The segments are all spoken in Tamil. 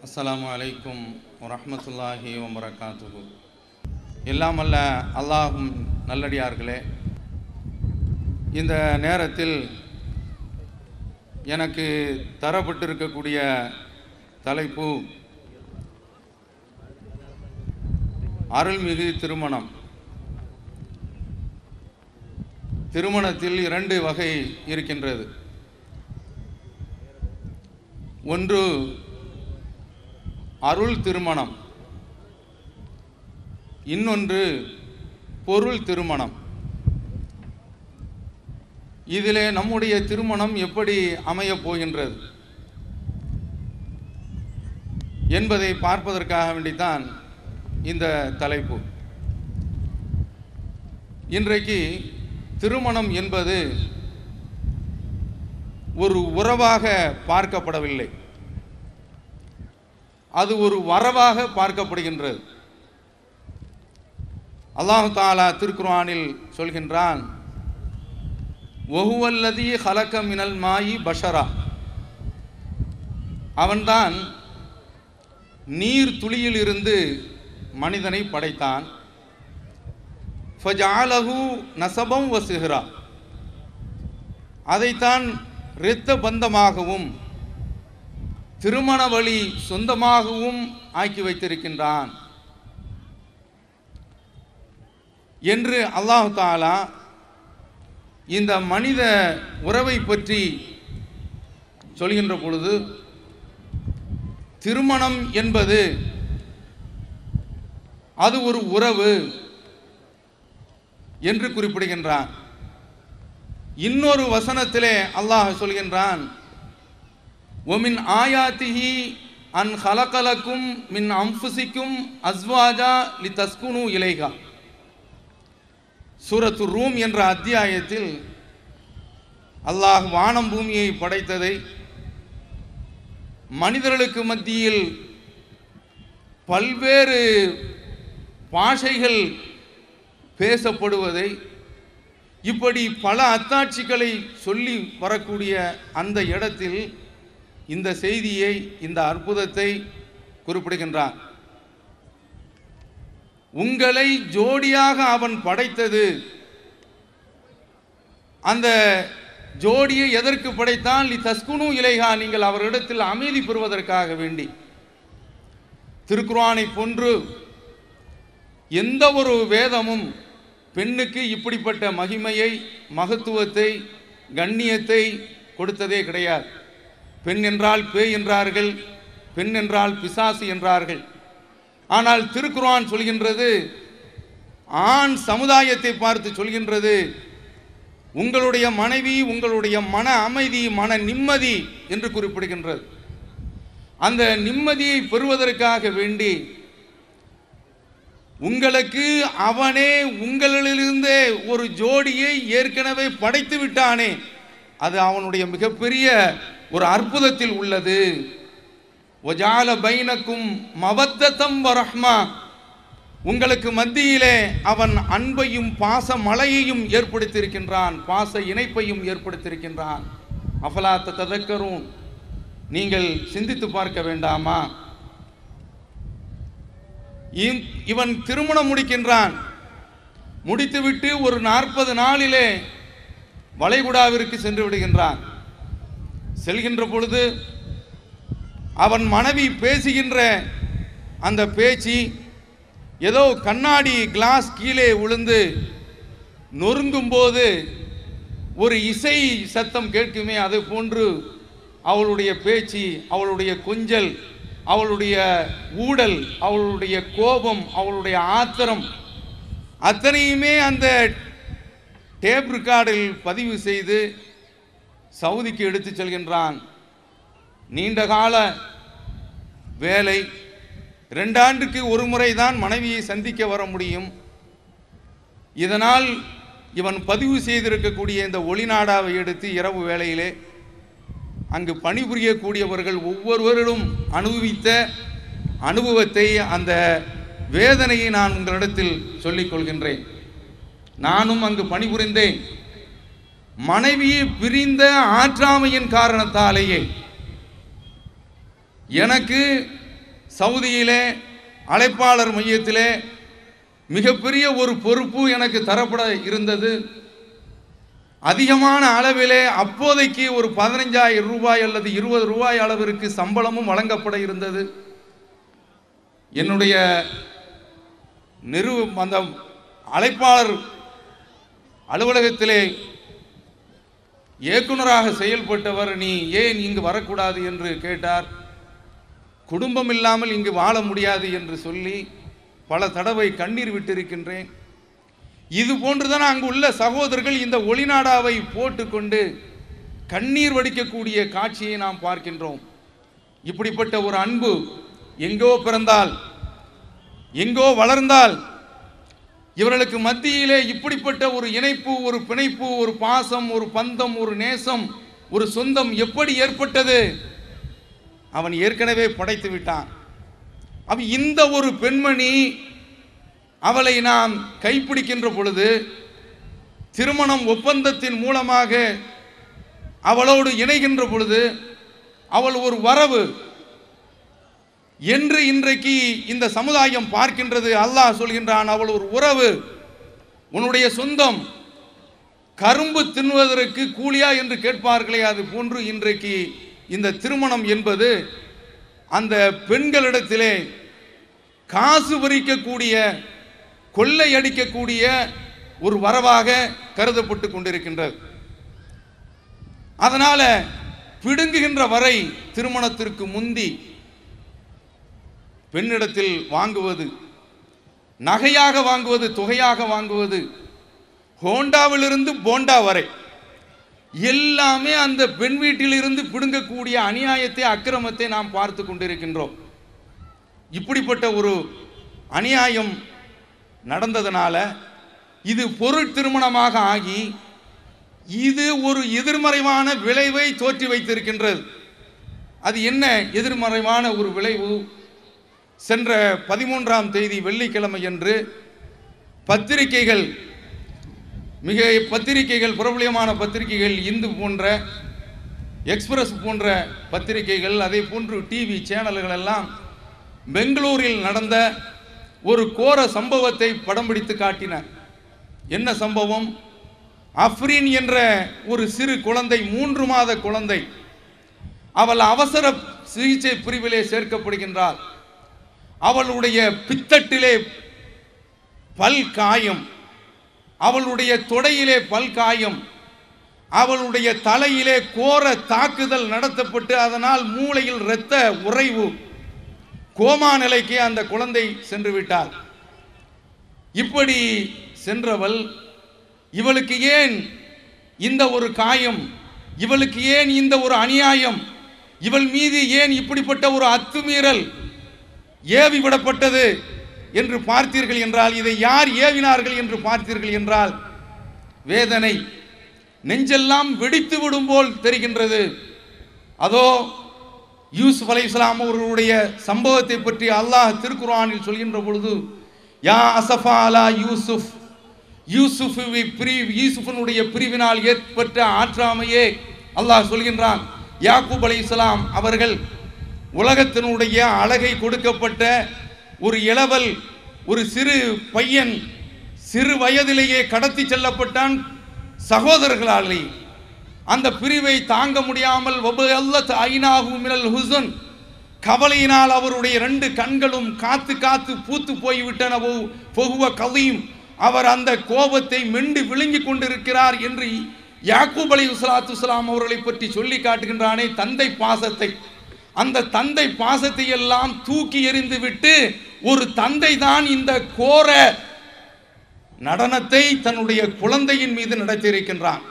அஸ்ஸலாமு அலைக்கும் வரஹ்மத்துல்லாஹி வபரகாத்துஹு. எல்லாம் அல்ல அல்லாஹும் நல்லடியார்களே, இந்த நேரத்தில் எனக்கு தரப்பட்டிருக்கக்கூடிய தலைப்பு அருள்மிகு திருமணம். திருமணத்தில் 2 வகை இருக்கின்றது. ஒன்று அருள் திருமணம், இன்னொன்று பொருள் திருமணம். இதிலே நம்முடைய திருமணம் எப்படி அமையப் போகின்றது என்பதை பார்ப்பதற்காக வேண்டித்தான் இந்த தலைப்பு. இன்றைக்கு திருமணம் என்பது ஒரு உறவாக பார்க்கப்படவில்லை, அது ஒரு வரவாக பார்க்கப்படுகின்றது. அல்லாஹ் தஆலா திருக்குர்ஆனில் சொல்கின்றான், வஹுவல்லதீ ஹலக மினல் மாயி பஷரா, அவன்தான் நீர் துளியிலிருந்து மனிதனை படைத்தான். ஃபஜஅலஹு நஸபம் வ சிஹ்ரா, அதைத்தான் இரத்த பந்தமாகவும் திருமண வழி சொந்தமாகவும் ஆக்கி வைத்திருக்கின்றான் என்று அல்லாஹ் தஆலா இந்த மனித உறவை பற்றி சொல்கின்ற பொழுது, திருமணம் என்பது அது ஒரு உறவு என்று குறிப்பிடுகின்றான். இன்னொரு வசனத்திலே அல்லாஹ் சொல்கின்றான், ஒமின் ஆயாத்திஹி அன் ஹலகலக்கும் மின் அன்ஃபுசிக்கும் அஸ்வாஜா லிதஸ்குனு இலைஹா. சூரத்து ரூம் என்ற அத்தியாயத்தில் அல்லாஹ் வானம் பூமியை படைத்ததை, மனிதர்களுக்கு மத்தியில் பல்வேறு பாஷைகள் பேசப்படுவதை, இப்படி பல அத்தாட்சிகளை சொல்லி வரக்கூடிய அந்த இடத்தில் இந்த செய்தியை, இந்த அற்புதத்தை குறிப்பிடுகின்றான். உங்களை ஜோடியாக அவன் படைத்தது, அந்த ஜோடியை எதற்கு படைத்தான்? லிதஸ்குனு இலைஹா, நீங்கள் அவரிடத்தில் அமைதி பெறுவதற்காக வேண்டி. திருக்குர்ஆனை போன்று எந்த ஒரு வேதமும் பெண்ணுக்கு இப்படிப்பட்ட மகிமையை, மகத்துவத்தை, கண்ணியத்தை கொடுத்ததே கிடையாது. பெண் என்றால் பேய் என்றார்கள், பெண் என்றால் பிசாசு என்றார்கள். ஆனால் திருக்குர்ஆன் சொல்கின்றது, ஆண் சமுதாயத்தை பார்த்து சொல்கின்றது, உங்களுடைய மனைவி உங்களுடைய மன அமைதி, மன நிம்மதி என்று குறிப்பிடுகின்றது. அந்த நிம்மதியை பெறுவதற்காக வேண்டி உங்களுக்கு அவனே உங்களிலிருந்தே ஒரு ஜோடியை ஏற்கனவே படைத்து விட்டானே, அது அவனுடைய மிகப்பெரிய ஒரு அற்புதத்தில் உள்ளது. வஜால பைனக்கும் மவத்ததம் வரஹ்மா, உங்களுக்கு மத்தியிலே அவன் அன்பையும் பாச மலையையும் ஏற்படுத்தியிருக்கின்றான், பாச இணைப்பையும் ஏற்படுத்தியிருக்கின்றான். அஃபலா ததக்கரூன், நீங்கள் சிந்தித்து பார்க்க வேண்டாமா? இவன் திருமணம் முடிக்கின்றான், முடித்துவிட்டு ஒரு 40 நாளிலே வளைகுடாவிற்கு சென்று விடுகின்றான். செல்கின்ற பொழுது அவன் மனைவி பேசுகின்ற அந்த பேச்சு ஏதோ கண்ணாடி கிளாஸ் கீழே விழுந்து நொறுங்கும் போது ஒரு இசை சத்தம் கேட்குமே, அது போன்று அவளுடைய பேச்சு, அவளுடைய கொஞ்சல், அவளுடைய ஊடல், அவளுடைய கோபம், அவளுடைய ஆத்திரம் அத்தனையுமே அந்த டேப் ரெக்கார்டில் பதிவு செய்து சவுதிக்கு எடுத்து செல்கின்றான். நீண்ட கால வேலை, 2 ஆண்டுக்கு ஒரு முறை தான் மனைவியை சந்திக்க வர முடியும். இதனால் இவன் பதிவு செய்திருக்கக்கூடிய இந்த ஒளிநாடாவை எடுத்து இரவு வேளையிலே அங்கு பணிபுரியக்கூடியவர்கள் ஒவ்வொருவரும் அனுபவித்த அனுபவத்தை, அந்த வேதனையை நான் உங்களிடத்தில் சொல்லிக் கொள்கின்றேன். நானும் அங்கு பணிபுரிந்தேன். மனைவியை பிரிந்த ஆற்றாமையின் காரணத்தாலேயே எனக்கு சவுதியிலே அழைப்பாளர் மையத்திலே மிகப்பெரிய ஒரு பொறுப்பு எனக்கு தரப்பட இருந்தது. அதிகமான அளவிலே அப்போதைக்கு ஒரு 15,000 ரூபாய் அல்லது 20 ரூபாய் அளவிற்கு சம்பளமும் வழங்கப்பட இருந்தது. என்னுடைய அந்த அழைப்பாளர் அலுவலகத்திலே இயக்குனராக செயல்பட்டவர், நீ ஏன் இங்கு வரக்கூடாது என்று கேட்டார். குடும்பம் இல்லாமல் இங்கு வாழ முடியாது என்று சொல்லி பல தடவை கண்ணீர் விட்டிருக்கின்றேன். இது போன்றுதான் அங்கு உள்ள சகோதரர்கள் இந்த ஒளிநாடாவை போட்டுக்கொண்டு கண்ணீர் வடிக்கக்கூடிய காட்சியை நாம் பார்க்கின்றோம். இப்படிப்பட்ட ஒரு அன்பு எங்கோ பிறந்தால், எங்கோ வளர்ந்தால், இவர்களுக்கு மத்தியிலே இப்படிப்பட்ட ஒரு இணைப்பு, ஒரு பிணைப்பு, ஒரு பாசம், ஒரு பந்தம், ஒரு நேசம், ஒரு சொந்தம் எப்படி ஏற்பட்டது? அவன் ஏற்கனவே படைத்து விட்டான். இந்த ஒரு பெண்மணி, அவளை நாம் கைப்பிடிக்கின்ற பொழுது, திருமணம் ஒப்பந்தத்தின் மூலமாக அவளோடு இணைகின்ற பொழுது, அவள் ஒரு வரவு என்று இன்றைக்கு இந்த சமுதாயம் பார்க்கின்றது. அல்லாஹ் சொல்கின்றான், அவள் ஒரு உறவு, உன்னுடைய சொந்தம். கரும்பு தின்வதற்கு கூலியா என்று கேட்பார்களே, அது போன்று இன்றைக்கு இந்த திருமணம் என்பது அந்த பெண்களிடத்திலே காசு பறிக்கக்கூடிய, கொள்ளை அடிக்கக்கூடிய ஒரு வரவாக கருதப்பட்டு கொண்டிருக்கின்றது. அதனால பிடுங்குகின்ற வரை திருமணத்திற்கு முந்தி பெண்ணிடத்தில் வாங்குவது, நகையாக வாங்குவது, தொகையாக வாங்குவது, ஹோண்டாவிலிருந்து போண்டா வரை எல்லாமே அந்த பெண் வீட்டில் இருந்து பிடுங்கக்கூடிய அநியாயத்தை, அக்கிரமத்தை நாம் பார்த்து கொண்டிருக்கின்றோம். இப்படிப்பட்ட ஒரு அநியாயம் நடந்ததனால இது பொருள் திருமணமாக ஆகி இது ஒரு எதிர்மறைவான விளைவை தோற்றி வைத்திருக்கின்றது. அது என்ன எதிர்மறைவான ஒரு விளைவு? சென்ற 13ஆம் தேதி வெள்ளிக்கிழமை அன்று பத்திரிகைகள், பிரபலியமான பத்திரிகைகள், இந்து போன்ற, எக்ஸ்பிரஸ் போன்ற பத்திரிகைகள், அதே போன்று டிவி சேனல்கள் எல்லாம் பெங்களூரில் நடந்த ஒரு கோர சம்பவத்தை படம் பிடித்து காட்டின. என்ன சம்பவம்? அஃப்ரீன் என்ற ஒரு சிறு குழந்தை, 3 மாத குழந்தை, அவள் அவசர சிகிச்சை பிரிவிலே சேர்க்கப்படுகின்றாள். அவளுடைய பித்தட்டிலே பல் காயம், அவளுடைய தொடையிலே பல் காயம், அவளுடைய தலையிலே கோர தாக்குதல் நடத்தப்பட்டு அதனால் மூளையில் இரத்த உறைவு, கோமா நிலைக்கு அந்த குழந்தை சென்று விட்டாள். இப்படி சென்றவள், இவளுக்கு ஏன் இந்த ஒரு காயம், இவளுக்கு ஏன் இந்த ஒரு அநியாயம், இவள் மீது ஏன் இப்படிப்பட்ட ஒரு அத்துமீறல் ஏவி விடப்பட்டது என்று பார்த்தீர்கள் என்றால், இதை யார் ஏவினார்கள் என்று பார்த்தீர்கள் என்றால், வேதனை, நெஞ்செல்லாம் வெடித்து விடும் போல் தெரிகின்றது. அதோ யூசுப் அலைஹிஸ்ஸலாம் அவர்களுடைய சம்பவத்தை பற்றி அல்லாஹ் திருக்குர்ஆனில் சொல்கின்ற பொழுது, யா அஸஃபா அலா யூசுப், யூசுஃபினுடைய பிரிவினால் ஏற்பட்ட ஆற்றாமையே அல்லாஹ் சொல்கின்றான். யாக்கூப் அலைஹிஸ்ஸலாம் அவர்கள் உலகத்தினுடைய அழகை கொடுக்கப்பட்ட ஒரு இளவல், ஒரு சிறு பையன், சிறு வயதிலேயே கடத்தி செல்லப்பட்டான் சகோதரர்களாலே. அந்த பிரிவை தாங்க முடியாமல் கவலையினால் அவருடைய 2 கண்களும் காத்து காத்து பூத்து போய்விட்டன. அவர் அந்த கோபத்தை மெண்டு விழுங்கி கொண்டிருக்கிறார் என்று யாக்கூப் அலைஹிஸ்ஸலாம் அவர்களை பற்றி சொல்லி காட்டுகின்றானே, தந்தை பாசத்தை. அந்த தந்தை பாசத்தை எல்லாம் தூக்கி எறிந்து விட்டு ஒரு தந்தை தான் இந்த கோர நடனத்தை தன்னுடைய குழந்தையின் மீது நடத்தியிருக்கின்றான்.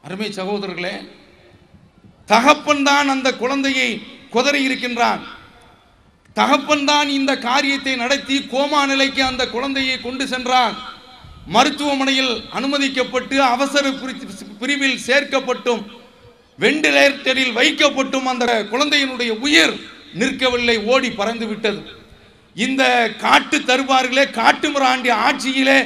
அருமை சகோதரர்களே, தகப்பன் தான் அந்த குழந்தையை குதறி இருக்கின்றான். தகப்பன் தான் இந்த காரியத்தை நடத்தி கோமா நிலைக்கு அந்த குழந்தையை கொண்டு சென்றான். மருத்துவமனையில் அனுமதிக்கப்பட்டு அவசர பிரிவில் சேர்க்கப்பட்டும் வெண்டிலேட்டரில் வைக்கப்பட்டும் அந்த குழந்தையினுடைய உயிர் நிற்கவில்லை, ஓடி பறந்து விட்டது. இந்த காட்டு தருவார்களே, காட்டு மிராண்டி ஆட்சியிலே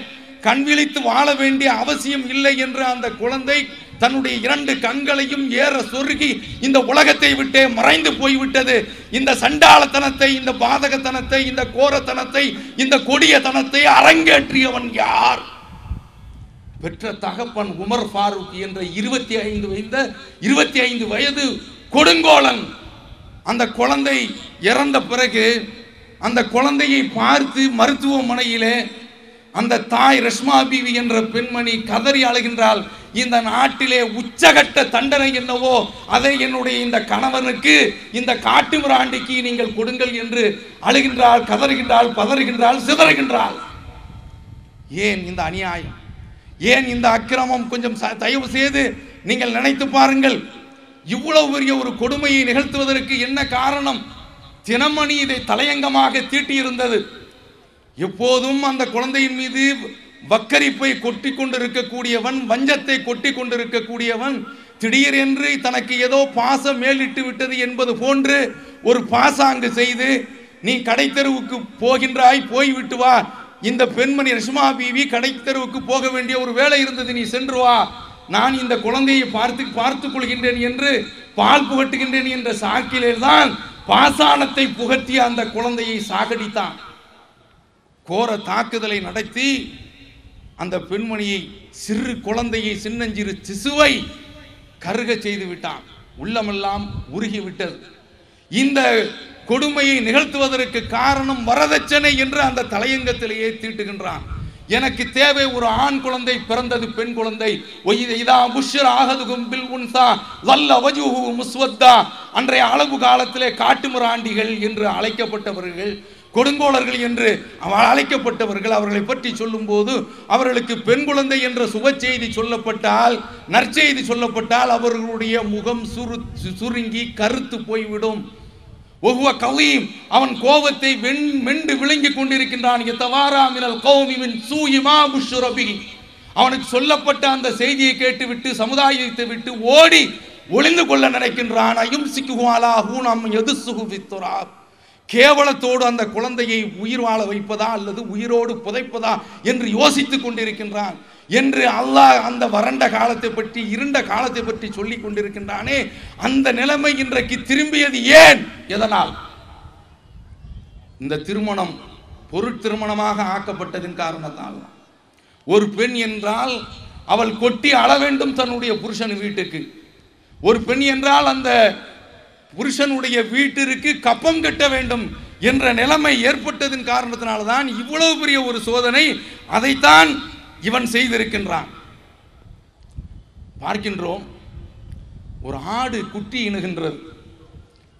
கண் விழித்து வாழ வேண்டிய அவசியம் இல்லை என்று அந்த குழந்தை தன்னுடைய 2 கண்களையும் ஏற சொருகி இந்த உலகத்தை விட்டே மறைந்து போய்விட்டது. இந்த சண்டாளத்தனத்தை, இந்த பாதகத்தனத்தை, இந்த கோரத்தனத்தை, இந்த கொடியத்தனத்தை அரங்கேற்றியவன் யார்? பெற்ற தகப்பன் உமர் ஃபாரூக் என்ற 25 வயது கொடுங்கோலன். அந்த குழந்தை இறந்த பிறகு அந்த குழந்தையை பார்த்து மருத்துவமனையிலே அந்த தாய் ரஷ்மா பீவி என்ற பெண்மணி கதறி அழுகின்றாள். இந்த நாட்டிலே உச்சகட்ட தண்டனை என்னவோ அதை என்னுடைய இந்த கணவனுக்கு, இந்த காட்டுமிராண்டிக்கு நீங்கள் கொடுங்கள் என்று அழுகின்றாள், கதறுகின்றாள், பதறுகின்றாள், சிதறுகின்றாள். ஏன் இந்த அநியாயம்? ஏன் இந்த அக்கிரமம்? கொஞ்சம் தயவு செய்து நீங்கள் நினைத்து பாருங்கள். இவ்வளவு பெரிய ஒரு கொடுமையை நிகழ்த்துவதற்கு என்ன காரணம்? தினமணி இதை தலையங்கமாக தீட்டியிருந்தது. எப்போதும் அந்த குழந்தையின் மீது வக்கரிப்பை கொட்டி கொண்டிருக்கக்கூடியவன், வஞ்சத்தை கொட்டி கொண்டிருக்கக்கூடியவன், திடீரென்று தனக்கு ஏதோ பாசம் மேலிட்டு விட்டது என்பது போன்று ஒரு பாசாங்கு செய்து, நீ கடைத்தெருவுக்கு போகின்றாய், போய்விட்டு வா, இந்த பெண்மணி ரஷ்மா பீவி கடைத்தெருவுக்கு போக வேண்டிய ஒரு வேலை இருந்தது, நீ சென்று வா, நான் இந்த குழந்தையை பார்த்துக் கொள்கின்றேன் என்று பால் புகட்டுகின்றேன் என்ற சாக்கிலே தான் பாசானத்தை புகட்டிய அந்த குழந்தையை சாகடித்தான். கோர தாக்குதலை நடத்தி அந்த பெண்மணியை, சிறு குழந்தையை, சின்னஞ்சிறு சிசுவை கருக செய்து விட்டான். உள்ளமெல்லாம் உருகிவிட்டது. இந்த கொடுமையை நிகழ்த்துவதற்கு காரணம் வரதட்சணை என்று அந்த தலையங்கத்திலேயே தீட்டுகின்றான். எனக்கு தேவை ஒரு ஆண் குழந்தை, பிறந்தது பெண் குழந்தை. அன்றைய அளவு காலத்திலே காட்டுமிராண்டிகள் என்று அழைக்கப்பட்டவர்கள், கொடுங்கோளர்கள் என்று அழைக்கப்பட்டவர்கள், அவர்களை பற்றி சொல்லும் போது அவர்களுக்கு பெண் குழந்தை என்ற சுப செய்தி சொல்லப்பட்டால், நற்செய்தி சொல்லப்பட்டால் அவர்களுடைய முகம் சுருங்கி கருத்து போய்விடும். ஒவ்வொரு கலீம், அவன் கோபத்தை மெண்டு விழுங்கி கொண்டிருக்கின்றான். அவனுக்கு சொல்லப்பட்ட அந்த செய்தியை கேட்டுவிட்டு சமுதாயத்தை விட்டு ஓடி ஒளிந்து கொள்ள நினைக்கின்றான். கேவலத்தோடு அந்த குழந்தையை உயிர் வாழ வைப்பதா அல்லது உயிரோடு புதைப்பதா என்று யோசித்துக் கொண்டிருக்கின்றான் என்று அல்லாஹ் அந்த வறண்ட காலத்தை பற்றி, இருண்ட காலத்தை பற்றி சொல்லிக் கொண்டிருக்கின்றானே. அந்த நிலைமை இன்றைக்கு திரும்பியது ஏன்? எதனால்? இந்த திருமணம் பொருட்திருமணமாக ஆக்கப்பட்டதின் காரணத்தால். ஒரு பெண் என்றால் அவள் கொட்டி அழ வேண்டும் தன்னுடைய புருஷன் வீட்டுக்கு. ஒரு பெண் என்றால் அந்த புருஷனுடைய வீட்டிற்கு கப்பம் கட்ட வேண்டும் என்ற நிலைமை ஏற்பட்டதின் காரணத்தினால்தான் இவ்வளவு பெரிய ஒரு சோதனை. அதைத்தான் இவன் செய்திருக்கின்றான். பார்க்கின்றோம், ஒரு ஆடு குட்டி இணுகின்றது.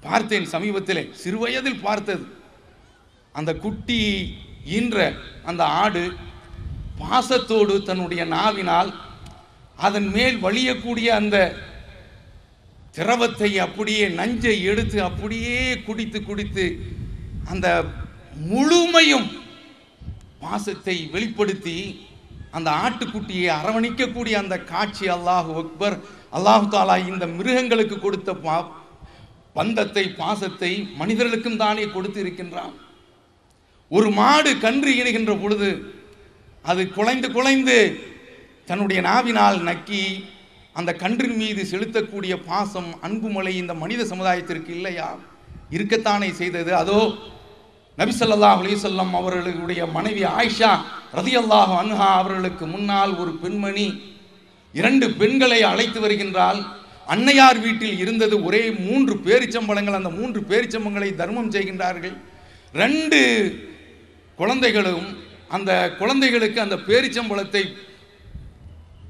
பார்த்தேன் சமீபத்திலே, சிறுவயதில் பார்த்தது. அந்த குட்டி ஈன்ற அந்த ஆடு பாசத்தோடு தன்னுடைய நாவினால் அதன் மேல் வழியக்கூடிய அந்த திரவத்தை அப்படியே, நஞ்சை எடுத்து அப்படியே குடித்து அந்த முழுமையும் பாசத்தை வெளிப்படுத்தி அந்த ஆட்டுக்குட்டியை அரவணைக்கக்கூடிய அந்த காட்சி. அல்லாஹு அக்பர். அல்லாஹு தாலா இந்த மிருகங்களுக்கு கொடுத்த பந்தத்தை, பாசத்தை மனிதர்களுக்கும் தானே கொடுத்து இருக்கின்றான். ஒரு மாடு கன்று இடுகின்ற பொழுது அது குலைந்து தன்னுடைய நாவினால் நக்கி அந்த கன்றின் மீது செலுத்தக்கூடிய பாசம், அன்பு மலை இந்த மனித சமுதாயத்திற்கு இல்லையா? இருக்கத்தானே செய்தது. அதோ நபி ஸல்லல்லாஹு அலைஹி வஸல்லம் அவர்களுடைய மனைவி ஆயிஷா ரலியல்லாஹு அன்ஹா அவர்களுக்கு முன்னால் ஒரு பெண்மணி 2 பெண்களை அழைத்து வருகின்றாள். அன்னையார் வீட்டில் இருந்தது ஒரே 3 பேரிச்சம்பழங்கள். அந்த 3 பேரிச்சம்பழங்களை தர்மம் செய்கின்றார்கள். 2 குழந்தைகளும் அந்த குழந்தைகளுக்கு அந்த பேரிச்சம்பழத்தை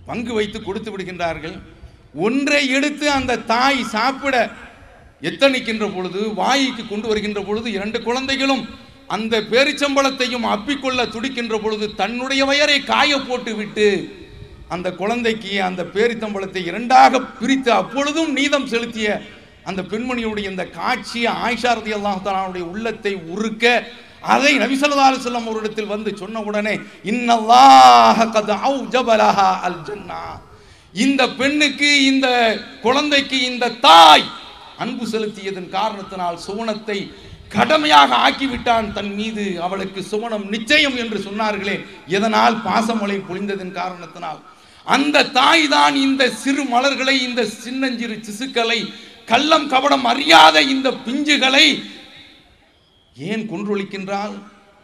பங்கு வைத்து கொடுத்து விடுகின்றார்கள். ஒன்றை எடுத்து அந்த தாய் சாப்பிட எத்தனிக்கின்ற பொழுது, வாய்க்கு கொண்டு வருகின்ற பொழுது, 2 குழந்தைகளும் அந்த பேரிச்சம்பழத்தையும் அப்பிக்கொள்ள துடிக்கின்ற பொழுது தன்னுடைய வயரை காய போட்டு விட்டு அந்த குழந்தைக்கு அந்த பேரிச்சம்பழத்தை 2ஆக பிரித்து அப்பொழுதும் நீதம் செலுத்திய அந்த பெண்மணியுடைய இந்த காட்சி ஆயிஷா ரலியல்லாஹு தஆலாவுடைய உள்ளத்தை உருக்க, அதை நபி ஸல்லல்லாஹு அலைஹி வஸல்லம் அவரிடத்தில் வந்து சொன்ன உடனே, இன்னல்லாஹ கத் அவ்ஜப லஹா அல் ஜன்னா, இந்த பெண்ணுக்கு, இந்த குழந்தைக்கு இந்த தாய் அன்பு செலுத்தியதன் காரணத்தினால் சுவனத்தை கடமையாக ஆக்கிவிட்டான் தன் மீது. அவளுக்கு சுவனம் நிச்சயம் என்று சொன்னார்களே, எதனால்? பாசமழை பொழிந்ததன் காரணத்தினால். அந்த தாய் தான் இந்த சிறு மலர்களை, இந்த சின்னஞ்சிறு சிசுக்களை, கள்ளம் கபடம் அறியாத இந்த பிஞ்சுகளை ஏன் கொன்றொழிக்கின்றாள்?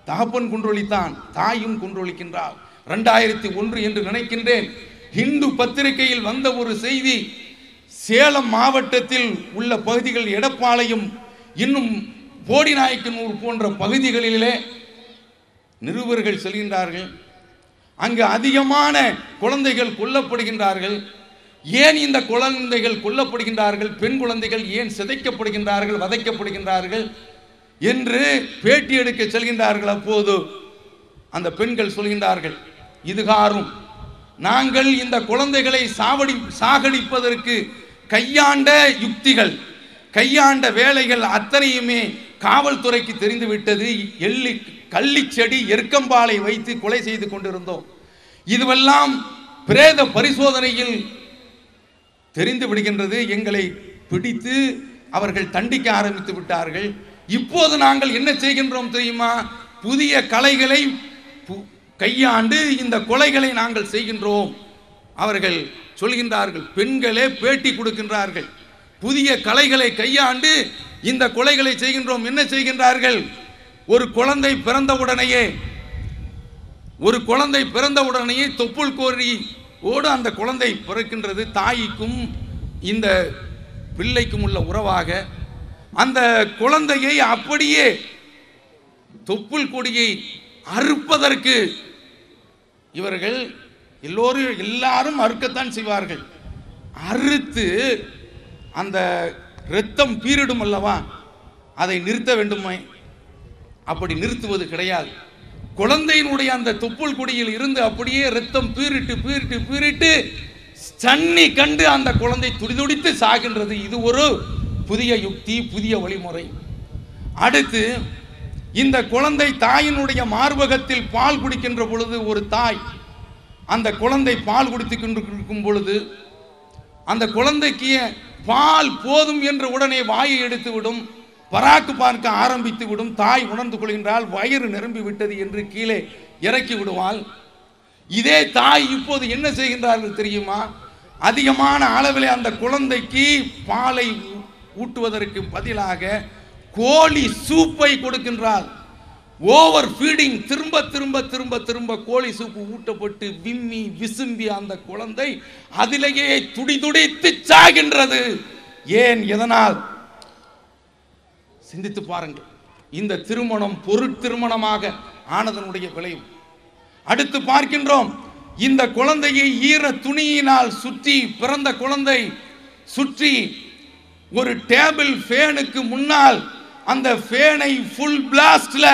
தகப்பன் கொன்றொழித்தான், தாயும் கொன்றொழிக்கின்றாள். 2001 என்று நினைக்கின்றேன், இந்து பத்திரிகையில் வந்த ஒரு செய்தி. சேலம் மாவட்டத்தில் உள்ள பகுதிகள், எடப்பாளையம், இன்னும் போடிநாயக்கனூர் போன்ற பகுதிகளிலே நிருபர்கள் செல்கின்றார்கள். அங்கு அதிகமான குழந்தைகள் கொல்லப்படுகின்றார்கள். ஏன் இந்த குழந்தைகள் கொல்லப்படுகின்றார்கள்? பெண் குழந்தைகள் ஏன் சிதைக்கப்படுகின்றார்கள், வதைக்கப்படுகின்றார்கள் என்று பேட்டி எடுக்க செல்கின்றார்கள். அப்போது அந்த பெண்கள் சொல்கின்றார்கள், இதுகாரும் நாங்கள் இந்த குழந்தைகளை சாகடிப்பதற்கு கையாண்ட யுக்திகள், கையாண்ட வேலைகள் அத்தனையுமே காவல்துறைக்கு தெரிந்துவிட்டது. கள்ளிச்செடி, எருக்கம்பாலை வைத்து கொலை செய்து கொண்டிருந்தோம். இதுவெல்லாம் பிரேத பரிசோதனையில் தெரிந்து விடுகின்றது. எங்களை பிடித்து அவர்கள் தண்டிக்க ஆரம்பித்து விட்டார்கள். இப்போது நாங்கள் என்ன செய்கின்றோம் தெரியுமா? புதிய கலைகளை கையாண்டு இந்த கொலைகளை நாங்கள் செய்கின்றோம். அவர்கள் சொல்கின்றார்கள், பெண்களே பேட்டி கொடுக்கின்றார்கள். புதிய கலைகளை கையாண்டு இந்த கொலைகளை செய்கின்றோம். என்ன செய்கின்றார்கள்? ஒரு குழந்தை பிறந்தவுடனேயே தொப்புள் கோரியோடு அந்த குழந்தை பிறக்கின்றது. தாய்க்கும் இந்த பிள்ளைக்கும் உள்ள உறவாக அந்த குழந்தையை அப்படியே தொப்புள் கொடியை அறுப்பதற்கு இவர்கள் எல்லாரும் அறுக்கத்தான் செய்வார்கள். அறுத்து அந்த இரத்தம் பீரிடும் அல்லவா, அதை நிறுத்த வேண்டுமே. அப்படி நிறுத்துவது கிடையாது. குழந்தையினுடைய அந்த தொப்புள் கொடியில் இருந்து அப்படியே இரத்தம் பீரிட்டு சன்னி கண்டு அந்த குழந்தை துடிதுடித்து சாகின்றது. இது ஒரு புதிய யுக்தி, புதிய வழிமுறை. அடுத்து, இந்த குழந்தை தாயினுடைய மார்பகத்தில் பால் குடிக்கின்ற பொழுது, ஒரு தாய் அந்த குழந்தை பால் குடித்துக் கொண்டிருக்கும் பொழுது அந்த குழந்தைக்கு பால் போதும் என்ற உடனே வாயை எடுத்து விடும், பராக்கு பார்க்க ஆரம்பித்து விடும். தாய் உணர்ந்து கொள்கின்றால் வயிறு நிரம்பி விட்டது என்று கீழே இறக்கி விடுவாள். இதே தாய் இப்போது என்ன செய்கின்றார்கள் தெரியுமா? அதிகமான அளவில் அந்த குழந்தைக்கு பாலை ஊட்டுவதற்கு பதிலாக கோழி சூப்பை கொடுக்கின்றாள். ஓவர் ஃபீடிங், திரும்ப திரும்ப திரும்ப திரும்ப கோழி சூப்பு ஊட்டப்பட்டு விம்மி விசும்பி அந்த குழந்தை அதிலேயே துடிதுடித்து சாகின்றது. ஏன், எதனால்? சிந்தித்து பாருங்கள். இந்த திருமணம் பொருட்திருமணமாக ஆனதனுடைய விளைவு. அடுத்து பார்க்கின்றோம், இந்த குழந்தையை ஈர துணியினால் சுற்றி, பிறந்த குழந்தை சுற்றி ஒரு டேபிள் ஃபேனுக்கு முன்னால் அந்த ஃபேனை ஃபுல் பிளாஸ்ட்ல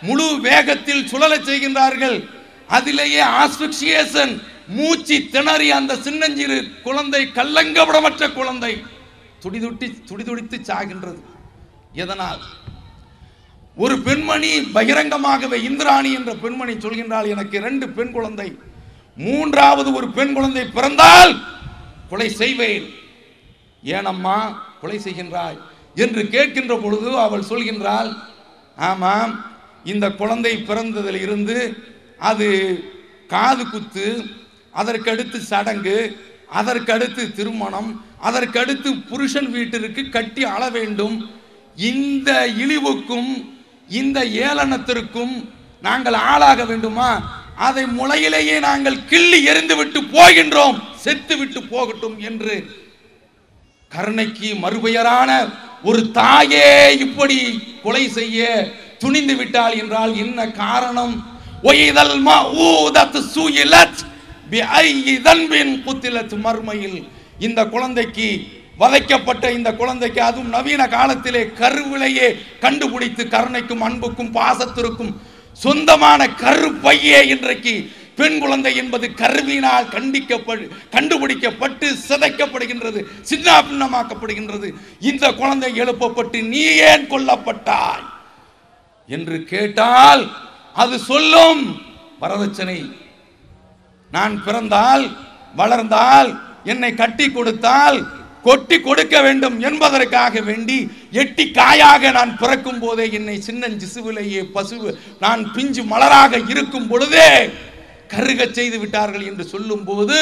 முழு வேகத்தில் சுழல செய்கின்றார்கள். அதிலேயே ஆஸ்பிக்சியேஷன், மூச்சு திணறி அந்த சின்னஞ்சிறு குழந்தை, கள்ளங்கபடமற்ற குழந்தை துடிதுடித்து சாகின்றது. எதனால்? ஒரு பெண்மணி பகிரங்கமாகவே, இந்திராணி என்ற பெண்மணி சொல்கின்றாள், எனக்கு 2 பெண் குழந்தை, 3வது ஒரு பெண் குழந்தை பிறந்தால் கொலை செய்வேன். ஏனம்மா கொலை செய்கின்றாய் என்று கேட்கின்ற பொழுது அவள் சொல்கின்றாள், ஆமாம், இந்த குழந்தை பிறந்ததில் இருந்து அது காது குத்து, அதற்கடுத்து சடங்கு, அதற்கடுத்து திருமணம், அதற்கடுத்து புருஷன் வீட்டிற்கு கட்டி ஆள வேண்டும். இந்த இழிவுக்கும் இந்த ஏளனத்திற்கும் நாங்கள் ஆளாக வேண்டுமா? அதை முளையிலேயே நாங்கள் கிள்ளி எறிந்து விட்டு போகின்றோம், செத்து விட்டு போகட்டும் என்று கருணைக்கு மறுபெயரான ஒரு தாயே இப்படி கொலை செய்ய துணிந்து விட்டாள் என்றால் என்ன காரணம்? மறுமையில் இந்த குழந்தைக்கு, வதைக்கப்பட்ட இந்த குழந்தைக்கு, அதுவும் நவீன காலத்திலே கருவிலேயே கண்டுபிடித்து கருணைக்கும் அன்புக்கும் பாசத்திற்கும் சொந்தமான கருப்பையே இன்றைக்கு பெண் குழந்தை என்பது கருவினால் கண்டுபிடிக்கப்பட்டு சிதைக்கப்படுகின்றது, சின்னாபின்னமாக்கப்படுகின்றது. இந்த குழந்தை எழுப்பப்பட்டு நீ ஏன் கொல்லப்பட்டாய் என்று கேட்டால் அது சொல்லும், வரதட்சணை. நான் பிறந்தால், வளர்ந்தால், என்னை கட்டி கொடுத்தால் கொட்டி கொடுக்க வேண்டும் என்பதற்காக வேண்டி எட்டி காயாக நான் பிறக்கும் போதே, என்னை சின்னஞ்சிசுவிலேயே நான் பிஞ்சு மலராக இருக்கும் பொழுதே கருக செய்து விட்டார்கள் என்று சொல்லும் போது,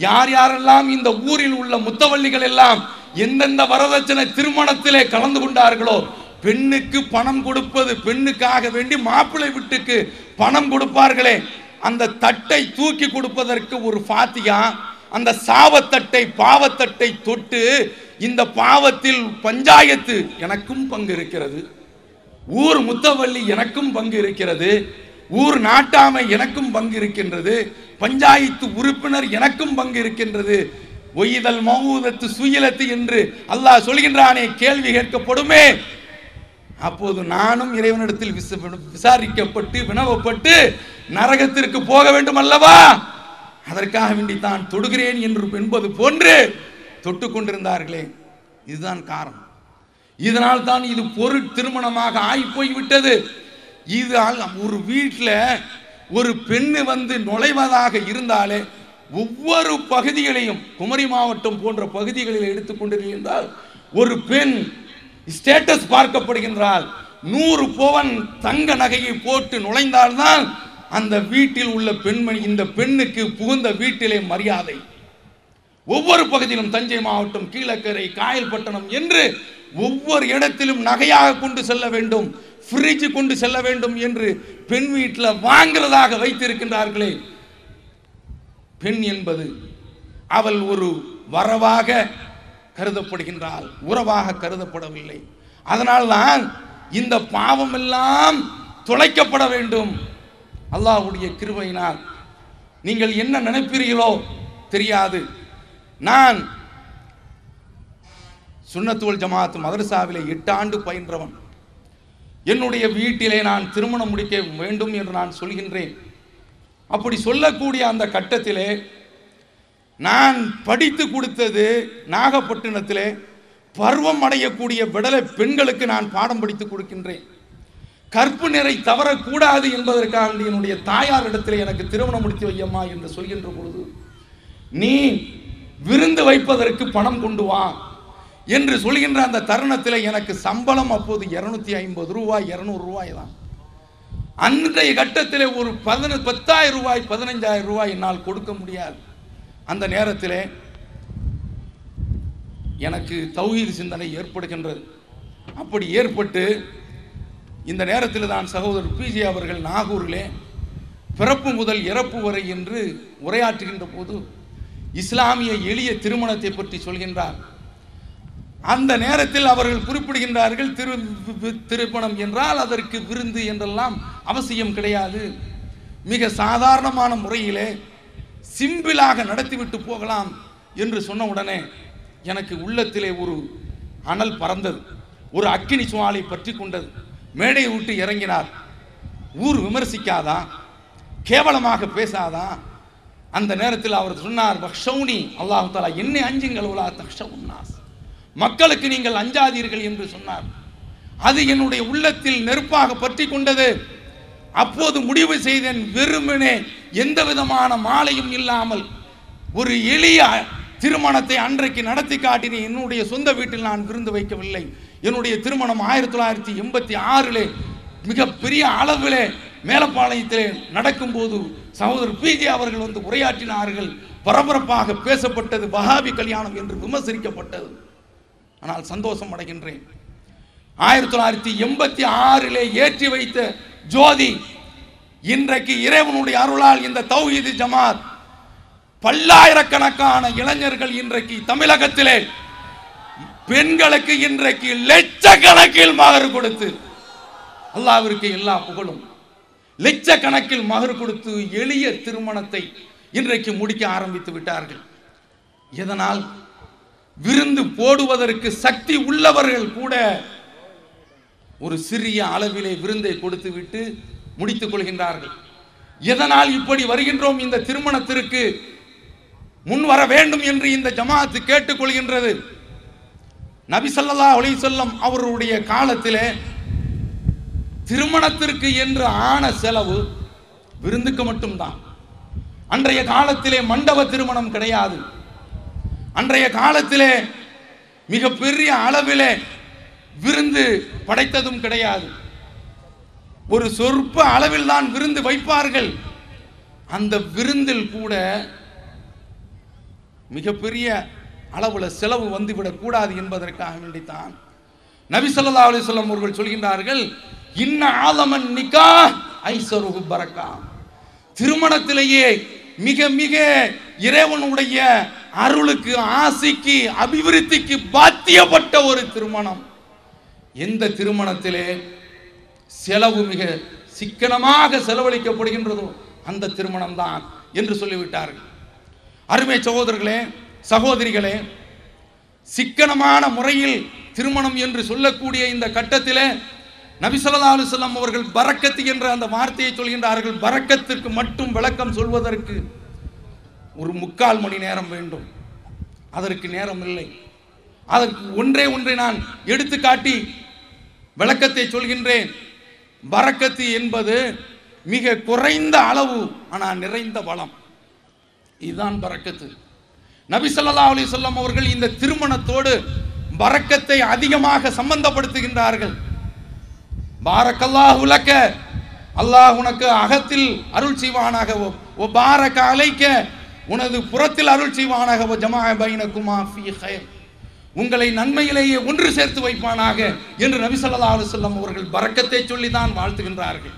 யார் யாரெல்லாம் இந்த ஊரில் உள்ள முத்தவள்ளிகள் எல்லாம் எந்தெந்த வரதட்சணை திருமணத்திலே கலந்து கொண்டார்களோ, பெண்ணுக்கு பணம் கொடுப்பது, பெண்ணுக்காக வேண்டி மாப்பிள்ளை வீட்டுக்கு பணம் கொடுப்பார்களே, அந்த தட்டை தூக்கி கொடுப்பதற்கு ஒரு ஃபாத்தியா, அந்த சாவத்தட்டை பாவத்தட்டை தொட்டு, இந்த பாவத்தில் பஞ்சாயத்து எனக்கும் பங்கு இருக்கிறது, ஊர் முத்தவள்ளி எனக்கும் பங்கு இருக்கிறது, ஊர் நாட்டாமை எனக்கும் பங்கு இருக்கின்றது, பஞ்சாயத்து உறுப்பினர் எனக்கும் பங்கு இருக்கின்றது, ஒய்தல் மௌதத்து சுயிலத்து என்று அல்லாஹ் சொல்கின்றானே, கேள்வி கேட்கப்படுமே. அப்போது நானும் இறைவனிடத்தில் விசாரிக்கப்பட்டு வினவப்பட்டு நரகத்திற்கு போக வேண்டும் அல்லவா, அதற்காக வேண்டி தான் தொடுகிறேன் என்று என்பது போன்று தொட்டு கொண்டிருந்தார்களே. இதுதான் காரணம். இதனால் தான் இது பொருள் திருமணமாக ஆகி போய்விட்டது. இது ஒரு வீட்டில் ஒரு பெண்ணு வந்து நுழைவதாக இருந்தாலே, ஒவ்வொரு பகுதிகளையும், குமரி மாவட்டம் போன்ற பகுதிகளில் எடுத்துக்கொண்டிருந்தால், ஒரு பெண் ஸ்டேட்டஸ் பார்க்கப்படுகின்றால், 100 பவன் தங்க நகையை போட்டு நுழைந்தால்தான் அந்த வீட்டில் உள்ள பெண்மணி, இந்த பெண்ணுக்கு புகுந்த வீட்டிலே மரியாதை. ஒவ்வொரு பகுதியிலும், தஞ்சை மாவட்டம், கீழக்கரை, காயல்பட்டணம் என்று ஒவ்வொரு இடத்திலும் நகையாக கொண்டு செல்ல வேண்டும், ஃப்ரிட்ஜ் கொண்டு செல்ல வேண்டும் என்று பெண் வீட்டில் வாங்கிறதாக வைத்திருக்கின்றார்களே. பெண் என்பது அவள் ஒரு வரவாக கருதப்படுகின்றாள், உறவாக கருதப்படவில்லை. அதனால்தான் இந்த பாவம் எல்லாம் தொலைக்கப்பட வேண்டும். அல்லாஹ்வுடைய கிருபையினால் நீங்கள் என்ன நினைப்பீர்களோ தெரியாது. நான் சுன்னத்துல் ஜமாத் மதரசாவிலே 8 ஆண்டு பயின்றவன். என்னுடைய வீட்டிலே நான் திருமணம் முடிக்க வேண்டும் என்று நான் சொல்கின்றேன். அப்படி சொல்லக்கூடிய அந்த கட்டத்திலே நான் படித்து கொடுத்தது நாகப்பட்டினத்திலே பருவம் அடையக்கூடிய விடலை பெண்களுக்கு நான் பாடம் படித்து கொடுக்கின்றேன். கற்பு நிறை தவறக்கூடாது என்பதற்காக என்னுடைய தாயார் இடத்திலே எனக்கு திருமணம் முடித்து வையம்மா என்று சொல்கின்ற பொழுது, நீ விருந்து வைப்பதற்கு பணம் கொண்டு வா என்று சொல்கின்ற அந்த தருணத்தில் எனக்கு சம்பளம் அப்போது 250 ரூபாய் 200 ரூபாய் தான். அன்றைய கட்டத்தில் ஒரு 10,000 ரூபாய் 15,000 ரூபாய் என்னால் கொடுக்க முடியாது. அந்த நேரத்தில் எனக்கு தௌஹீத் சிந்தனை ஏற்படுகின்றது. அப்படி ஏற்பட்டு இந்த நேரத்தில் தான் சகோதரர் பிஜே அவர்கள் நாகூரிலே பிறப்பு முதல் இறப்பு வரை என்று உரையாற்றுகின்ற போது இஸ்லாமிய எளிய திருமணத்தை பற்றி சொல்கின்றார். அந்த நேரத்தில் அவர்கள் குறிப்பிடுகின்றார்கள், திருமணம் என்றால் அதற்கு விருந்து என்றெல்லாம் அவசியம் கிடையாது, மிக சாதாரணமான முறையிலே சிம்பிளாக நடத்திவிட்டு போகலாம் என்று சொன்ன உடனே எனக்கு உள்ளத்திலே ஒரு அனல் பறந்தது, ஒரு அக்கினி சுவாலை பற்றி கொண்டது. மேடையை விட்டு இறங்கினார். ஊர் விமர்சிக்காதா, கேவலமாக பேசாதா? அந்த நேரத்தில் அவர் சொன்னார், வக்ஷௌனி அல்லாஹ் தஆலா, என்னை அஞ்சுங்கள், உலா தக்ஷவுன் நாஸ், மக்களுக்கு நீங்கள் அஞ்சாதீர்கள் என்று சொன்னார். அது என்னுடைய உள்ளத்தில் நெருப்பாக பற்றி கொண்டது. அப்போது முடிவு செய்தேன், வெறுமனே எந்த விதமான மாலையும் இல்லாமல் ஒரு எளிய திருமணத்தை அன்றைக்கு நடத்தி காட்டினேன். என்னுடைய சொந்த வீட்டில் நான் விருந்து வைக்கவில்லை. என்னுடைய திருமணம் 1986 மிகப்பெரிய அளவிலே மேலப்பாளையத்திலே நடக்கும்போது சகோதரர் பிஜே அவர்கள் வந்து உரையாற்றினார்கள். பரபரப்பாக பேசப்பட்டது, வஹாபி கல்யாணம் என்று விமர்சிக்கப்பட்டது. ஆனால் சந்தோஷம் அடைகின்றேன், 1986 ஏற்றி வைத்த ஜோதி இன்றைக்கு இறைவனுடைய அருளால் இந்த தௌஹீத் ஜமாத் பல்லாயிரக்கணக்கான இளைஞர்கள் இன்றைக்கு தமிழகத்திலே பெண்களுக்கு இன்றைக்கு லட்சக்கணக்கில் மகர் கொடுத்து, அல்லாஹ்விற்கு எல்லா புகழும், லட்சக்கணக்கில் மகர் கொடுத்து எளிய திருமணத்தை இன்றைக்கு முடிக்க ஆரம்பித்து விட்டார்கள். இதனால் விருந்து போடுவதற்கு சக்தி உள்ளவர்கள் கூட ஒரு சிறிய அளவிலே விருந்தை கொடுத்து விட்டு முடித்துக் கொள்கின்றார்கள். எதனால் இப்படி வருகின்றோம்? இந்த திருமணத்திற்கு முன் வர வேண்டும் என்று இந்த ஜமாஅத் கேட்டுக்கொள்கின்றது. நபி ஸல்லல்லாஹு அலைஹி வஸல்லம் அவருடைய காலத்திலே திருமணத்திற்கு என்று ஆன செலவு விருந்துக்கு மட்டும்தான். அன்றைய காலத்திலே மண்டப திருமணம் கிடையாது. அன்றைய காலத்திலே மிக பெரிய அளவிலே விருந்து படைத்ததும் கிடையாது. ஒரு சொற்ப அளவில் தான் விருந்து வைப்பார்கள். அந்த விருந்தில் கூட மிகப்பெரிய அளவுல செலவு வந்துவிடக் கூடாது என்பதற்காக வேண்டித்தான் நபி ஸல்லல்லாஹு அலைஹி வஸல்லம் அவர்கள் சொல்கின்றார்கள், இன்ன ஆலமன் நிக்காஹ் ஐஸருஹு பரக்கா. திருமணத்திலேயே மிக மிக இறைவனுடைய அருளுக்கு, ஆசைக்கு, அபிவிருத்திக்கு பாத்தியப்பட்ட ஒரு திருமணம். எந்த திருமணத்திலே செலவு மிக சிக்கனமாக செலவழிக்கப்படுகின்றதோ அந்த திருமணம் தான் என்று சொல்லிவிட்டார்கள். அருமை சகோதரர்களே, சகோதரிகளே, சிக்கனமான முறையில் திருமணம் என்று சொல்லக்கூடிய இந்த கட்டத்திலே நபி ஸல்லல்லாஹு அலைஹி வஸல்லம் அவர்கள் பரக்கத் என்ற அந்த வார்த்தையை சொல்கின்றார்கள். பரக்கத்திற்கு மட்டும் விளக்கம் சொல்வதற்கு ஒரு 3/4 மணி நேரம் வேண்டும். அதற்கு நேரம் இல்லை. அதற்கு ஒன்றை நான் எடுத்து காட்டி விளக்கத்தை சொல்கின்றேன். பரக்கத்து என்பது மிக குறைந்த அளவு ஆனால் நிறைந்த வளம். இதுதான் பரக்கத்து. நபி ஸல்லல்லாஹு அலைஹி வஸல்லம் அவர்கள் இந்த திருமணத்தோடு பரக்கத்தை அதிகமாக சம்பந்தப்படுத்துகின்றார்கள். பாரக்கல்லாஹு லக்க, அல்லாஹ் உனக்கு அகத்தில் அருள் செய்வானாக, ஓ பாரக அலைக்க, உனது புறத்தில் அருள் செய்வானாக, ஓ ஜமா பைனகுமா ஃபீ கைர், உங்களை நன்மையிலேயே ஒன்று சேர்த்து வைப்பானாக என்று நபி ஸல்லல்லாஹு அலைஹி வஸல்லம் அவர்கள் பரக்கத்தை சொல்லி தான் வாழ்த்துகின்றார்கள்.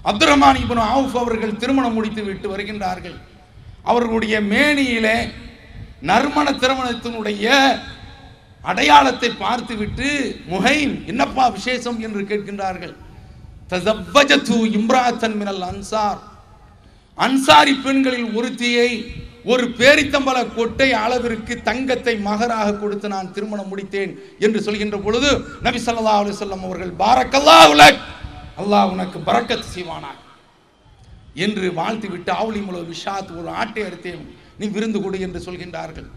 அப்துர் ரஹ்மான் இப்னு அவுஃப் அவர்கள் திருமணம் முடித்து விட்டு வருகின்றார்கள். அவர்களுடைய மேனியிலே நறுமண திருமணத்தினுடைய அடையாளத்தை பார்த்துவிட்டு முஹைம் என்னப்பா விசேஷம் என்று கேட்கின்றார்கள். தஸவ்வஜது இம்ராஅத்தன் மினல் அன்சார், அன்சாரி பெண்களில் ஒருத்தியை ஒரு பேரித்தம்பல கொட்டை அளவிற்கு தங்கத்தை மகராக கொடுத்து நான் திருமணம் முடித்தேன் என்று சொல்கின்ற பொழுது நபி ஸல்லல்லாஹு அலைஹி வஸல்லம் அவர்கள் பாரக்கல்லாஹு லக், அல்லாஹ் உனக்கு பரக்கத் செய்வானாக என்று வாழ்த்து விட்டு ஆவுலி முழு விஷாத், ஒரு ஆட்டை அறுத்தேன், நீ விருந்து கொடு என்று சொல்கின்றார்கள்.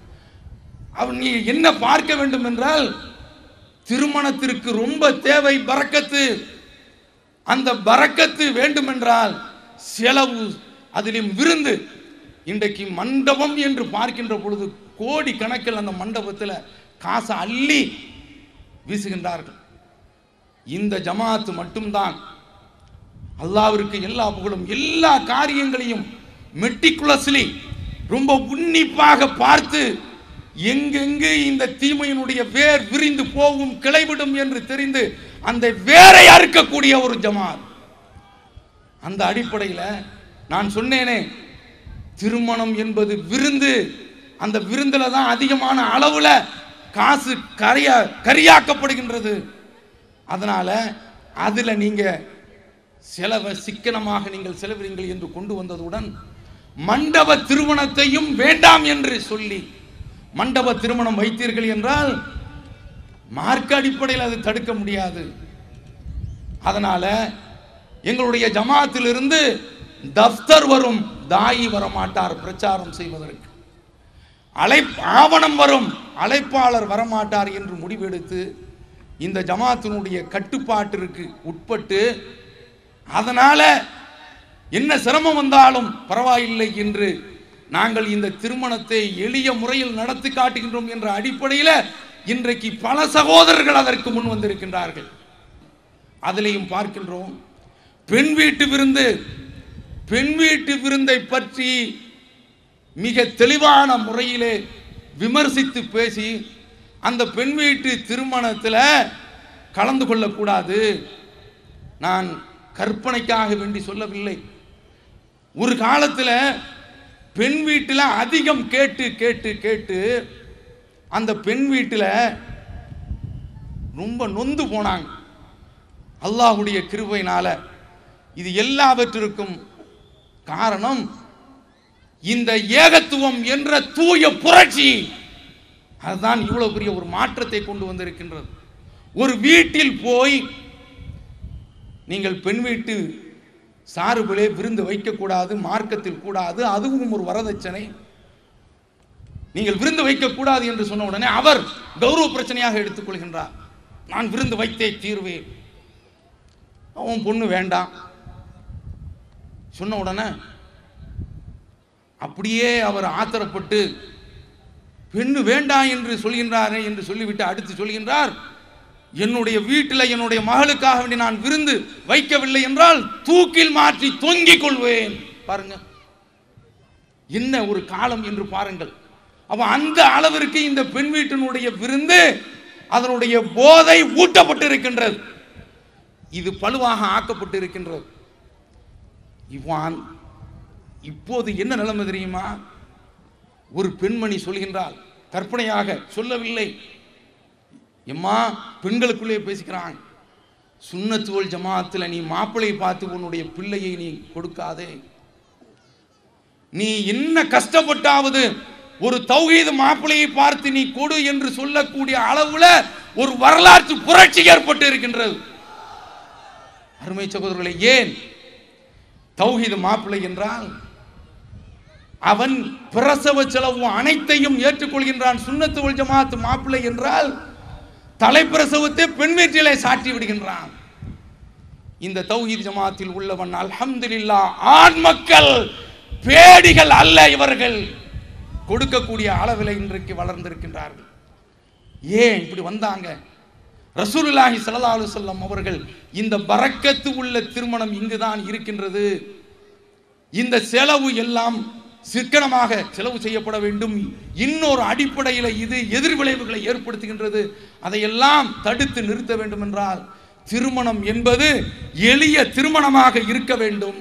அவன் நீ என்ன பார்க்க வேண்டும் என்றால் திருமணத்திற்கு ரொம்ப தேவை பரக்கத்து. அந்த பரக்கத்து வேண்டும் என்றால் செலவு, அதிலும் விருந்து. இன்றைக்கு மண்டபம் என்று பார்க்கின்ற பொழுது கோடி கணக்கில் அந்த மண்டபத்தில் காசை அள்ளி வீசுகின்றார்கள். இந்த ஜமாத்து மட்டும்தான் அல்லாஹ்விற்கு எல்லா புகழும், எல்லா காரியங்களையும் மெட்டிகுலஸ்லி ரொம்ப உன்னிப்பாக பார்த்து எங்கெங்கு இந்த தீமையினுடைய வேர் விரிந்து போகும், கிளைவிடும் என்று தெரிந்து அந்த வேரை அறுக்கக்கூடிய ஒரு ஜமாத். அந்த அடிப்படையில் நான் சொன்னேனே, திருமணம் என்பது விருந்து. அந்த விருந்துல தான் அதிகமான அளவுல காசு கரியாக்கப்படுகின்றது. அதனால அதுல நீங்க செலவை சிக்கனமாக நீங்கள் செலவிடுங்கள் என்று கொண்டு வந்ததுடன் மண்டப திருமணத்தையும் வேண்டாம் என்று சொல்லி, மண்டப திருமணம் வைத்தீர்கள் என்றால் மார்க்க அடிப்படையில் அது தடுக்க முடியாது. அதனால எங்களுடைய ஜமாத்திலிருந்து தஃப்தர் வரும், தாயி வரமாட்டார் பிரச்சாரம் செய்வதற்கு. ஆவணம் வரும், அழைப்பாளர் வரமாட்டார் என்று முடிவெடுத்து இந்த ஜமாத்தினுடைய கட்டுப்பாட்டிற்கு உட்பட்டு, அதனால என்ன சிரமம் வந்தாலும் பரவாயில்லை என்று நாங்கள் இந்த திருமணத்தை எளிய முறையில் நடத்தி காட்டுகின்றோம் என்ற அடிப்படையில் இன்றைக்கு பல சகோதரர்கள் அதற்கு முன் வந்திருக்கின்றார்கள். அதிலையும் பார்க்கின்றோம் பெண் வீட்டு விருந்து. பெண் வீட்டு விருந்தை பற்றி மிக தெளிவான முறையிலே விமர்சித்து பேசி, அந்த பெண் வீட்டு திருமணத்தில் கலந்து கொள்ளக்கூடாது. நான் கற்பனைக்காக வேண்டி சொல்லவில்லை. ஒரு காலத்தில் பெண் வீட்டில் அதிகம் கேட்டு கேட்டு கேட்டு அந்த பெண் வீட்டில் ரொம்ப நொந்து போனாங்க. அல்லாஹ்வுடைய கிருபையினால இது எல்லாவற்றிற்கும் காரணம் இந்த ஏகத்துவம் என்ற தூய புரட்சி. அதுதான் இவ்வளவு பெரிய ஒரு மாற்றத்தை கொண்டு வந்திருக்கின்றது. ஒரு வீட்டில் போய் நீங்கள் பெண் வீட்டு சார்பிலே விருந்து வைக்கக்கூடாது, மார்க்கத்தில் கூடாது, அதுவும் ஒரு வரதட்சணை, நீங்கள் விருந்து வைக்கக்கூடாது என்று சொன்ன உடனே அவர் கௌரவ பிரச்சனையாக எடுத்துக்கொள்கின்றார். நான் விருந்து வைத்தே தீர்வேன், அவன் பொண்ணு வேண்டாம் சொன்ன உடனே அப்படியே அவர் ஆத்திரப்பட்டு பெண்ணு வேண்டாம் என்று சொல்கின்றாரே என்று சொல்லிவிட்டு அடுத்து சொல்கின்றார், என்னுடைய வீட்டில் என்னுடைய மகளுக்காக வேண்டி நான் விருந்து வைக்கவில்லை என்றால் தூக்கில் மாற்றி தொங்கிக் கொள்வேன். பாருங்க, என்ன ஒரு காலம் என்று பாருங்கள். அப்ப அந்த அளவிற்கு இந்த பெண் வீட்டினுடைய விருந்து அதனுடைய போதை ஊட்டப்பட்டு இருக்கின்றது. இது பழுவாக ஆக்கப்பட்டு இருக்கின்றது. இப்போது என்ன நிலைமை தெரியுமா? ஒரு பெண்மணி சொல்கின்றாள், கற்பனையாக சொல்லவில்லை, எம்மா பெண்களுக்குள்ளே பேசிக்கிறாங்க, சுன்னத்து வல் ஜமாத்தில் நீ மாப்பிள்ளை பார்த்து உன்னுடைய பிள்ளையை நீ கொடுக்காதே, நீ என்ன கஷ்டப்பட்டாவது ஒரு தௌஹீத் மாப்பிள்ளையை பார்த்து நீ கொடு என்று சொல்லக்கூடிய அளவுல ஒரு வரலாற்று புரட்சி ஏற்பட்டு இருக்கின்றது. அருமை சகோதரர்களே, ஏன் தௌஹீத் மாப்பிள்ளை என்றால் அவன் பிரசவ செலவு அனைத்தையும் ஏற்றுக்கொள்கின்றான். சுன்னத்து வல் ஜமாத் மாப்பிள்ளை என்றால் தலைப்பிரசவத்தை பெண் வீட்டிலே சாட்டி விடுகின்றான். இந்த தௌஹீத் ஜமாத்தில் உள்ளவன் அல்ஹம்துலில்லாஹ் ஆண் மக்கள் பேடிகள் அல்ல, இவர்கள் கொடுக்கக்கூடிய அளவில் இன்றைக்கு வளர்ந்திருக்கின்றார்கள். ஏன் இப்படி வந்தாங்க? ரசூலுல்லாஹி ஸல்லல்லாஹு அலைஹி வஸல்லம் அவர்கள் இந்த பரக்கத்து உள்ள திருமணம் இங்குதான் இருக்கின்றது, இந்த செலவு எல்லாம் சிக்கனமாக செலவு செய்யப்பட வேண்டும், இன்னொரு அடிப்படையில் இது எதிர்விளைவுகளை ஏற்படுத்துகின்றது, அதையெல்லாம் தடுத்து நிறுத்த வேண்டும் என்றால் திருமணம் என்பது எளிய திருமணமாக இருக்க வேண்டும்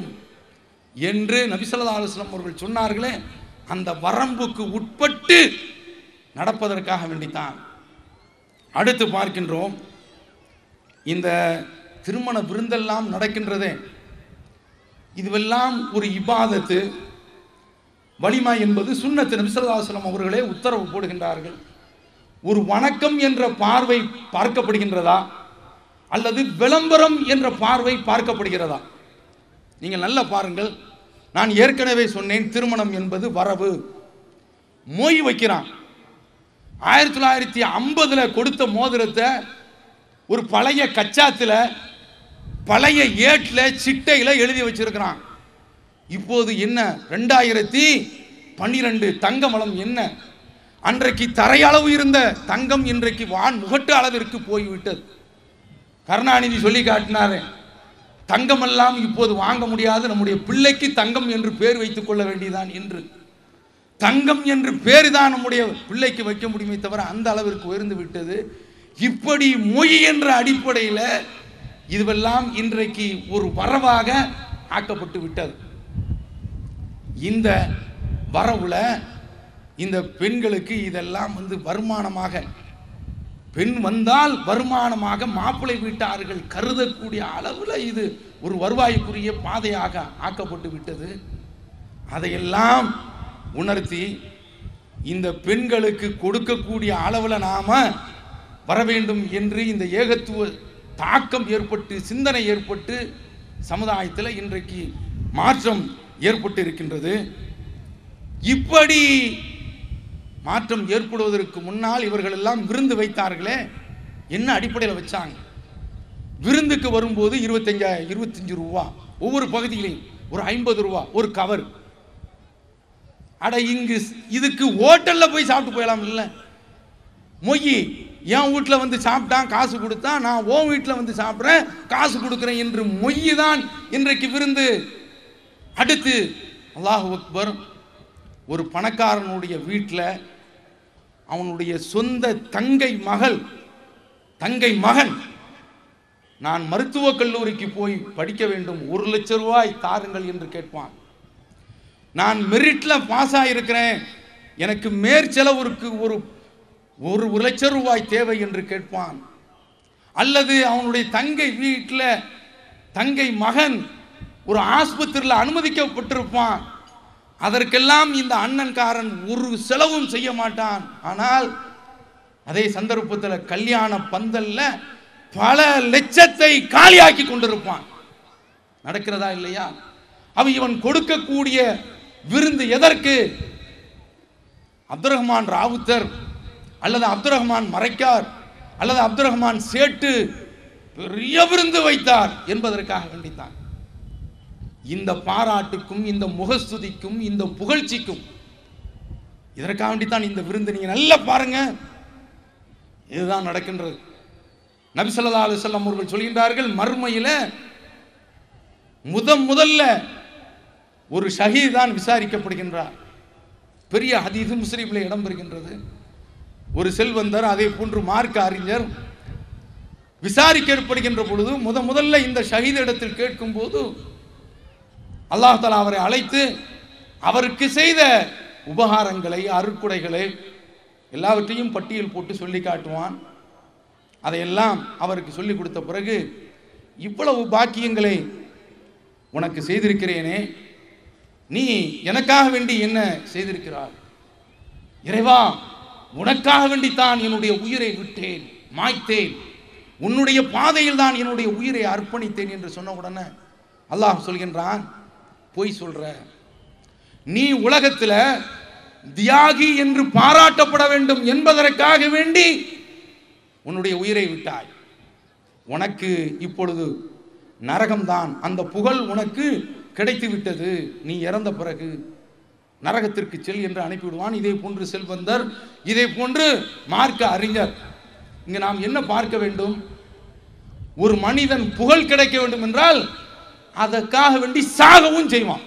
என்று நபி ஸல்லல்லாஹு அலைஹி வஸல்லம் அவர்கள் சொன்னார்களே, அந்த வரம்புக்கு உட்பட்டு நடப்பதற்காக வேண்டித்தான். அடுத்து பார்க்கின்றோம், இந்த திருமண விருந்தெல்லாம் நடக்கின்றதே, இதுவெல்லாம் ஒரு இபாதத்து, வலிமா என்பது சுன்னத்து. நபி ஸல்லல்லாஹு அலைஹி வஸல்லம் அவர்களே உத்தரவு போடுகின்றார்கள். ஒரு வணக்கம் என்ற பார்வை பார்க்கப்படுகின்றதா அல்லது விளம்பரம் என்ற பார்வை பார்க்கப்படுகிறதா? நீங்கள் நல்லா பாருங்கள். நான் ஏற்கனவே சொன்னேன், திருமணம் என்பது வரவு. மொய் வைக்கிறான். 1950 கொடுத்த மோதிரத்தை ஒரு பழைய கச்சாத்தில் பழைய ஏட்டில் சிட்டையில் எழுதி வச்சிருக்கிறான். இப்போது என்ன 2012 தங்க வளம் என்ன? அன்றைக்கு தரையளவு இருந்த தங்கம் இன்றைக்கு முகட்டு அளவிற்கு போய்விட்டது. கருணாநிதி சொல்லி காட்டினாரு, தங்கமெல்லாம் இப்போது வாங்க முடியாது, நம்முடைய பிள்ளைக்கு தங்கம் என்று பேர் வைத்துக் கொள்ள வேண்டியதான் என்று. தங்கம் என்று பேர் தான் நம்முடைய பிள்ளைக்கு வைக்க முடியுமே தவிர அந்த அளவிற்கு உயர்ந்து விட்டது. இப்படி மொய் என்ற அடிப்படையில் இதுவெல்லாம் இன்றைக்கு ஒரு வரவாக ஆக்கப்பட்டு விட்டது. இந்த வரவுல இந்த பெண்களுக்கு இதெல்லாம் வருமானமாக, பெண் வந்தால் வருமானமாக மாப்பிள்ளை வீட்டார்கள் கருதக்கூடிய அளவில் இது ஒரு வருவாய்க்குரிய பாதையாக ஆக்கப்பட்டு விட்டது. அதையெல்லாம் உணர்த்தி இந்த பெண்களுக்கு கொடுக்கக்கூடிய அளவில் நாம வர வேண்டும் என்று இந்த ஏகத்துவ தாக்கம் ஏற்பட்டு, சிந்தனை ஏற்பட்டு சமுதாயத்தில் இன்றைக்கு மாற்றம் ஏற்பட்டு இருக்கின்றது. இப்படி மாற்றம் ஏற்படுவதற்கு முன்னால் இவர்கள் எல்லாம் விருந்து வைத்தார்களே, என்ன அடிப்படையில் வச்சாங்க? விருந்துக்கு வரும்போது 25 ரூபா, ஒவ்வொரு பகுதியிலையும் ஒரு 50 ரூபா ஒரு கவர். அட இங்கு இதுக்கு ஹோட்டல்ல போய் சாப்பிட்டு போயலாம் இல்லை? மொய் என் வீட்டில் வந்து சாப்பிட்டான் காசு கொடுத்தா, நான் உன் வீட்டில் வந்து சாப்பிட்றேன் காசு கொடுக்குறேன் என்று மொய் தான் இன்றைக்கு விருந்து. அடுத்து அல்லாஹ் அக்பர், ஒரு பணக்காரனுடைய வீட்டில் அவனுடைய சொந்த தங்கை மகன் நான் மருத்துவக் கல்லூரிக்கு போய் படிக்க வேண்டும், 1 லட்சம் ரூபாய் தாருங்கள் என்று கேட்பான். நான் மெரிட்ல பாஸ் ஆகியிருக்கிறேன், எனக்கு மேற்செலவுக்கு ஒரு லட்சம் ரூபாய் தேவை என்று கேட்பான். அல்லது அவனுடைய தங்கை வீட்டில் தங்கை மகன் ஒரு ஆஸ்பத்திரியில் அனுமதிக்கப்பட்டிருப்பான், அதற்கெல்லாம் இந்த அண்ணன்காரன் ஒரு செலவும் செய்ய மாட்டான். ஆனால் அதே சந்தர்ப்பத்தில் கல்யாண பந்தல்ல பல லட்சத்தை காலியாக்கி கொண்டிருப்பான். நடக்கிறதா இல்லையா? அவன் இவன் கொடுக்கக்கூடிய விருந்து எதற்கு? அப்துல் ரஹ்மான் ராவுத்தர் அல்லது அப்துல் ரஹ்மான் மரைக்கார் அல்லது அப்துல் ரஹ்மான் சேட்டு பெரிய விருந்து வைத்தார் என்பதற்காக வேண்டித்தான். இந்த பாராட்டுக்கும் இந்த முகஸ்துதிக்கும் இந்த புகழ்ச்சிக்கும் இதற்காக வேண்டித்தான் இந்த விருந்து. நீங்க நல்லா பாருங்க, இதுதான் நடக்கின்றது. நபி ஸல்லல்லாஹு அலைஹி வஸல்லம் அவர்கள் சொல்கின்றார்கள், மறுமையில முதல்ல ஒரு ஷஹீத் தான் விசாரிக்கப்படுகின்றார். பெரிய ஹதீஸ் முஸ்லிமில் இடம்பெறுகின்றது. ஒரு செல்வந்தர், அதே போன்று மார்க்க அறிஞர் விசாரிக்கப்படுகின்ற பொழுது முதல்ல இந்த ஷஹீத் இடத்தில் கேட்கும் போது அல்லாஹ் தஆலா அவரை அழைத்து அவருக்கு செய்த உபகாரங்களை, அருட்கொடைகளை எல்லாவற்றையும் பட்டியல் போட்டு சொல்லி காட்டுவான். அதையெல்லாம் அவருக்கு சொல்லி கொடுத்த பிறகு, இவ்வளவு பாக்கியங்களை உனக்கு செய்திருக்கிறேனே, நீ எனக்காக வேண்டி என்ன செய்திருக்கிறாய்? இறைவா, உனக்காக வேண்டித்தான் என்னுடைய உயிரை விட்டேன், மாய்த்தேன், உன்னுடைய பாதையில் தான் என்னுடைய உயிரை அர்ப்பணித்தேன் என்று சொன்ன உடனே அல்லாஹ் சொல்கின்றான், பொய் சொல்ற, நீ உலகத்தில் தியாகி என்று பாராட்டப்பட வேண்டும் என்பதற்காக வேண்டி உன்னுடைய உயிரை விட்டாய். உனக்கு இப்பொழுது நரகம்தான், அந்த புகழ் உனக்கு கிடைத்து விட்டது, நீ இறந்த பிறகு நரகத்திற்கு செல் என்று அனுப்பிவிடுவான். இதே போன்று செல்வந்தர், இதே போன்று மார்க்க அறிஞர். இங்கு நாம் என்ன பார்க்க வேண்டும்? ஒரு மனிதன் புகழ் கிடைக்க வேண்டும் என்றால் அதற்காக வேண்டி சாகவும் செய்வான்.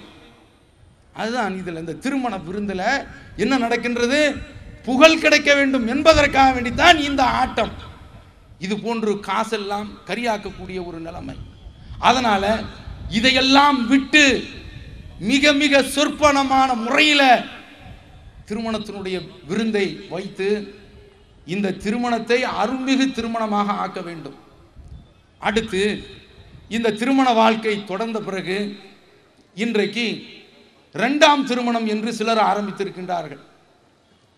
அதுதான் இதில் இந்த திருமண விருந்தில் என்ன நடக்கின்றது? புகழ் கிடைக்க வேண்டும் என்பதற்காக வேண்டித்தான் இந்த ஆட்டம். இது போன்று காசெல்லாம் கரியாக்கக்கூடிய ஒரு நிலைமை. அதனால இதையெல்லாம் விட்டு மிக மிக சொற்பனமான முறையில் திருமணத்தினுடைய விருந்தை வைத்து இந்த திருமணத்தை அருள்மிகு திருமணமாக ஆக்க வேண்டும். அடுத்து இந்த திருமண வாழ்க்கை தொடர்ந்த பிறகு இன்றைக்கு இரண்டாம் திருமணம் என்று சிலர் ஆரம்பித்திருக்கின்றார்கள்.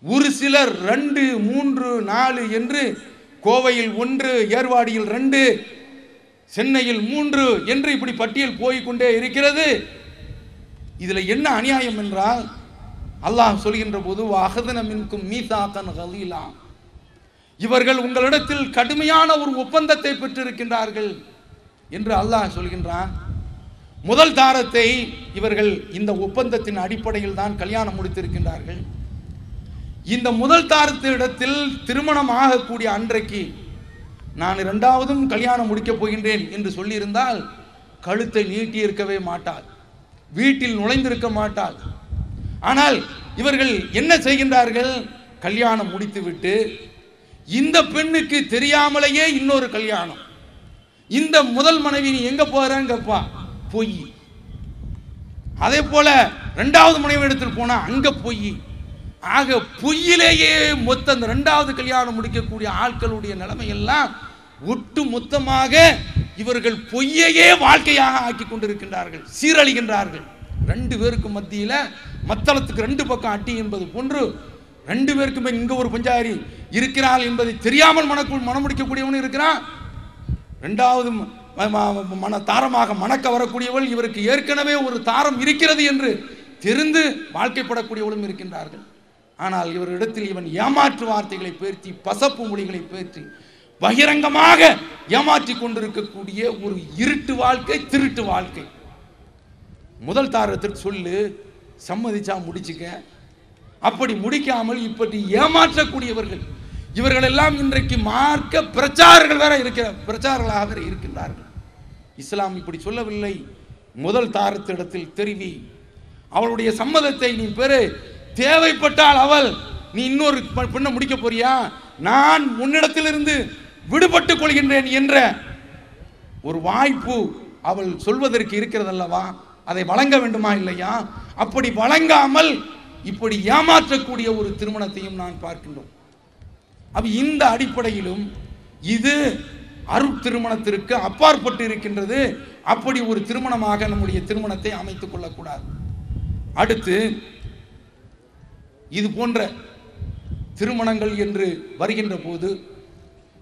ஒரு சிலர் 2, 3, 4 என்று கோவையில் 1, ஏர்வாடியில் 2, சென்னையில் 3 என்று இப்படி பட்டியல் போய்கொண்டே இருக்கிறது. இதுல என்ன அநியாயம் என்றால், அல்லாஹ் சொல்கின்ற போது வஅஹதன மின்கும் மீசாகன் கலீலா, இவர்கள் உங்களிடத்தில் கடுமையான ஒரு ஒப்பந்தத்தை பெற்றிருக்கின்றார்கள் என்று அல்லாஹ் சொல்கின்றான். முதல் தாரத்தை இவர்கள் இந்த ஒப்பந்தத்தின் அடிப்படையில் தான் கல்யாணம் முடித்திருக்கின்றார்கள். இந்த முதல் தாரத்திடத்தில் திருமணம் ஆகக்கூடிய அன்றைக்கு நான் இரண்டாவதும் கல்யாணம் முடிக்கப் போகின்றேன் என்று சொல்லியிருந்தால் கழுத்தை நீட்டி இருக்கவே மாட்டாள், வீட்டில் நுழைந்திருக்க மாட்டாள். ஆனால் இவர்கள் என்ன செய்கின்றார்கள்? கல்யாணம் முடித்துவிட்டு இந்த பெண்ணுக்கு தெரியாமலேயே இன்னொரு கல்யாணம். இந்த முதல் மனைவி நீ எங்க போறங்கப்பா, பொய். அதே போல இரண்டாவது மனைவி இடத்தில் போனா அங்க பொய். ஆக பொய்யிலேயே மொத்த அந்த இரண்டாவது கல்யாணம் முடிக்கக்கூடிய ஆட்களுடைய நிலைமை எல்லாம் ஒட்டு மொத்தமாக இவர்கள் பொய்யையே வாழ்க்கையாக ஆக்கி கொண்டிருக்கின்றார்கள், சீரழிகின்றார்கள். 2 பேருக்கு மத்தியில மத்தளத்துக்கு 2 பக்கம் அட்டி என்பது போன்று 2 பேருக்குமே இங்க ஒரு பஞ்சாரி இருக்கிறாள் என்பதை தெரியாமல் மனம் முடிக்கக்கூடியவன் இருக்கிறான். இரண்டாவது தாரமாக மணக்க வரக்கூடியவள், இவருக்கு ஏற்கனவே ஒரு தாரம் இருக்கிறது என்று தெரிந்து வாழ்க்கைப்படக்கூடியவளும் இருக்கின்றார்கள். ஆனால் இவரிடத்தில் இவன் ஏமாற்று வார்த்தைகளை பேர்த்தி, பசப்பு மொழிகளை பேர்த்தி பகிரங்கமாக ஏமாற்றி கொண்டிருக்கக்கூடிய ஒரு இருட்டு வாழ்க்கை, திருட்டு வாழ்க்கை. முதல் தாரத்திற்கு சொல்லு, சம்மதிச்சா முடிச்சுக்க. அப்படி முடிக்காமல் இப்படி ஏமாற்றக்கூடியவர்கள் இவர்கள் எல்லாம் இன்றைக்கு மார்க்க பிரச்சாரர்கள் வேற பிரச்சாரங்களாக வேற இருக்கின்றார்கள். இஸ்லாம் இப்படி சொல்லவில்லை. முதல் தாரத்திடத்தில் தெரிவி, அவளுடைய சம்மதத்தை நீ பெறு. தேவைப்பட்டால் அவள், நீ இன்னொரு பெண்ணை முடிக்க போறியா, நான் உன்னிடத்திலிருந்து விடுபட்டுக் கொள்கின்றேன் என்ற ஒரு வாய்ப்பு அவள் சொல்வதற்கு இருக்கிறதல்லவா, அதை வழங்க வேண்டுமா இல்லையா? அப்படி வழங்காமல் இப்படி ஏமாற்றக்கூடிய ஒரு திருமணத்தையும் நான் பார்க்கின்றோம். அப்ப இந்த அடிப்படையிலும் இது அருட் திருமணத்திற்கு அப்பாற்பட்டு இருக்கின்றது. அப்படி ஒரு திருமணமாக நம்முடைய திருமணத்தை அமைத்துக் கொள்ளக்கூடாது. அடுத்து இது போன்ற திருமணங்கள் என்று வருகின்ற போது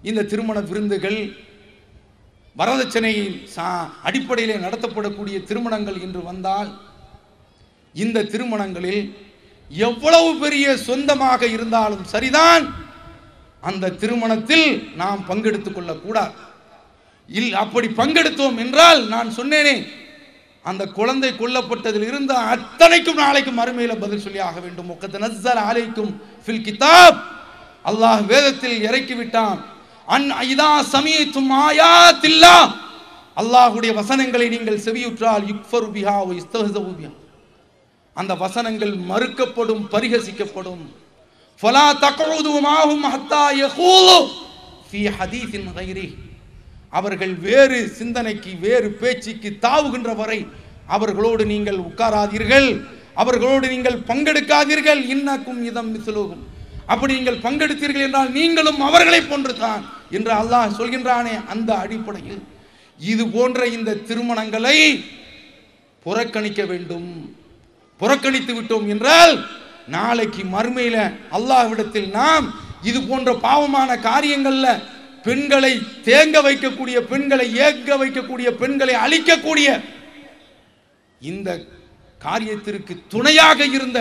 இந்த திருமண விருந்துகள், வரதட்சணையின் அடிப்படையிலே நடத்தப்படக்கூடிய திருமணங்கள் என்று வந்தால், இந்த திருமணங்களில் எவ்வளவு பெரிய சொந்தமாக இருந்தாலும் சரிதான், அந்த திருமணத்தில் நாம் பங்கெடுத்துக் கொள்ளக்கூடாது. அப்படி பங்கெடுத்தோம் என்றால், நான் சொன்னேனே, அந்த குழந்தை கொல்லப்பட்டதில் இருந்த அத்தனைக்கும் நாளைக்கு மறுமையில பதில் சொல்லி ஆக வேண்டும். அலைக்கும் ஃபில் கிதாப், அல்லாஹ் வேதத்தில் இறக்கிவிட்டான். இதா சமீதும் ஆயாத்தில்லாஹ், அல்லாஹ்வுடைய வசனங்களை நீங்கள் செவியுற்றால் யுக்ஃபரு பிஹா வ யஸ்தஹ்ஸு பிஹா, அந்த வசனங்கள் மறுக்கப்படும், பரிகசிக்கப்படும். ஃபலா தக்உது மாஹும் ஹத்தா யகூலு ஃபீ ஹதீஸின் கைரி. அவர்கள் வேறு சிந்தனைக்கு, வேறு பேச்சுக்கு தாவுகின்ற வரை அவர்களோடு நீங்கள் உட்காராதீர்கள், அவர்களோடு நீங்கள் பங்கெடுக்காதீர்கள். இன்னக்கும் இதம் மிஸ்லுஹும். அப்படி நீங்கள் பங்கெடுத்தீர்கள் என்றால் நீங்களும் அவர்களை போன்றுதான் என்று அல்லாஹ் சொல்கின்றானே. அந்த அடிப்படையில் இது போன்ற இந்த திருமணங்களை புறக்கணிக்க வேண்டும். புறக்கணித்து விட்டோம் என்றால் நாளைக்கு மறுமையில அல்லாஹ்விடத்தில் நாம் இது போன்ற பாவமான காரியங்கள்ல பெண்களை தேங்க வைக்கக்கூடிய, பெண்களை ஏங்க வைக்கக்கூடிய, பெண்களை அழிக்கக்கூடிய இந்த காரியத்திற்கு துணையாக இருந்த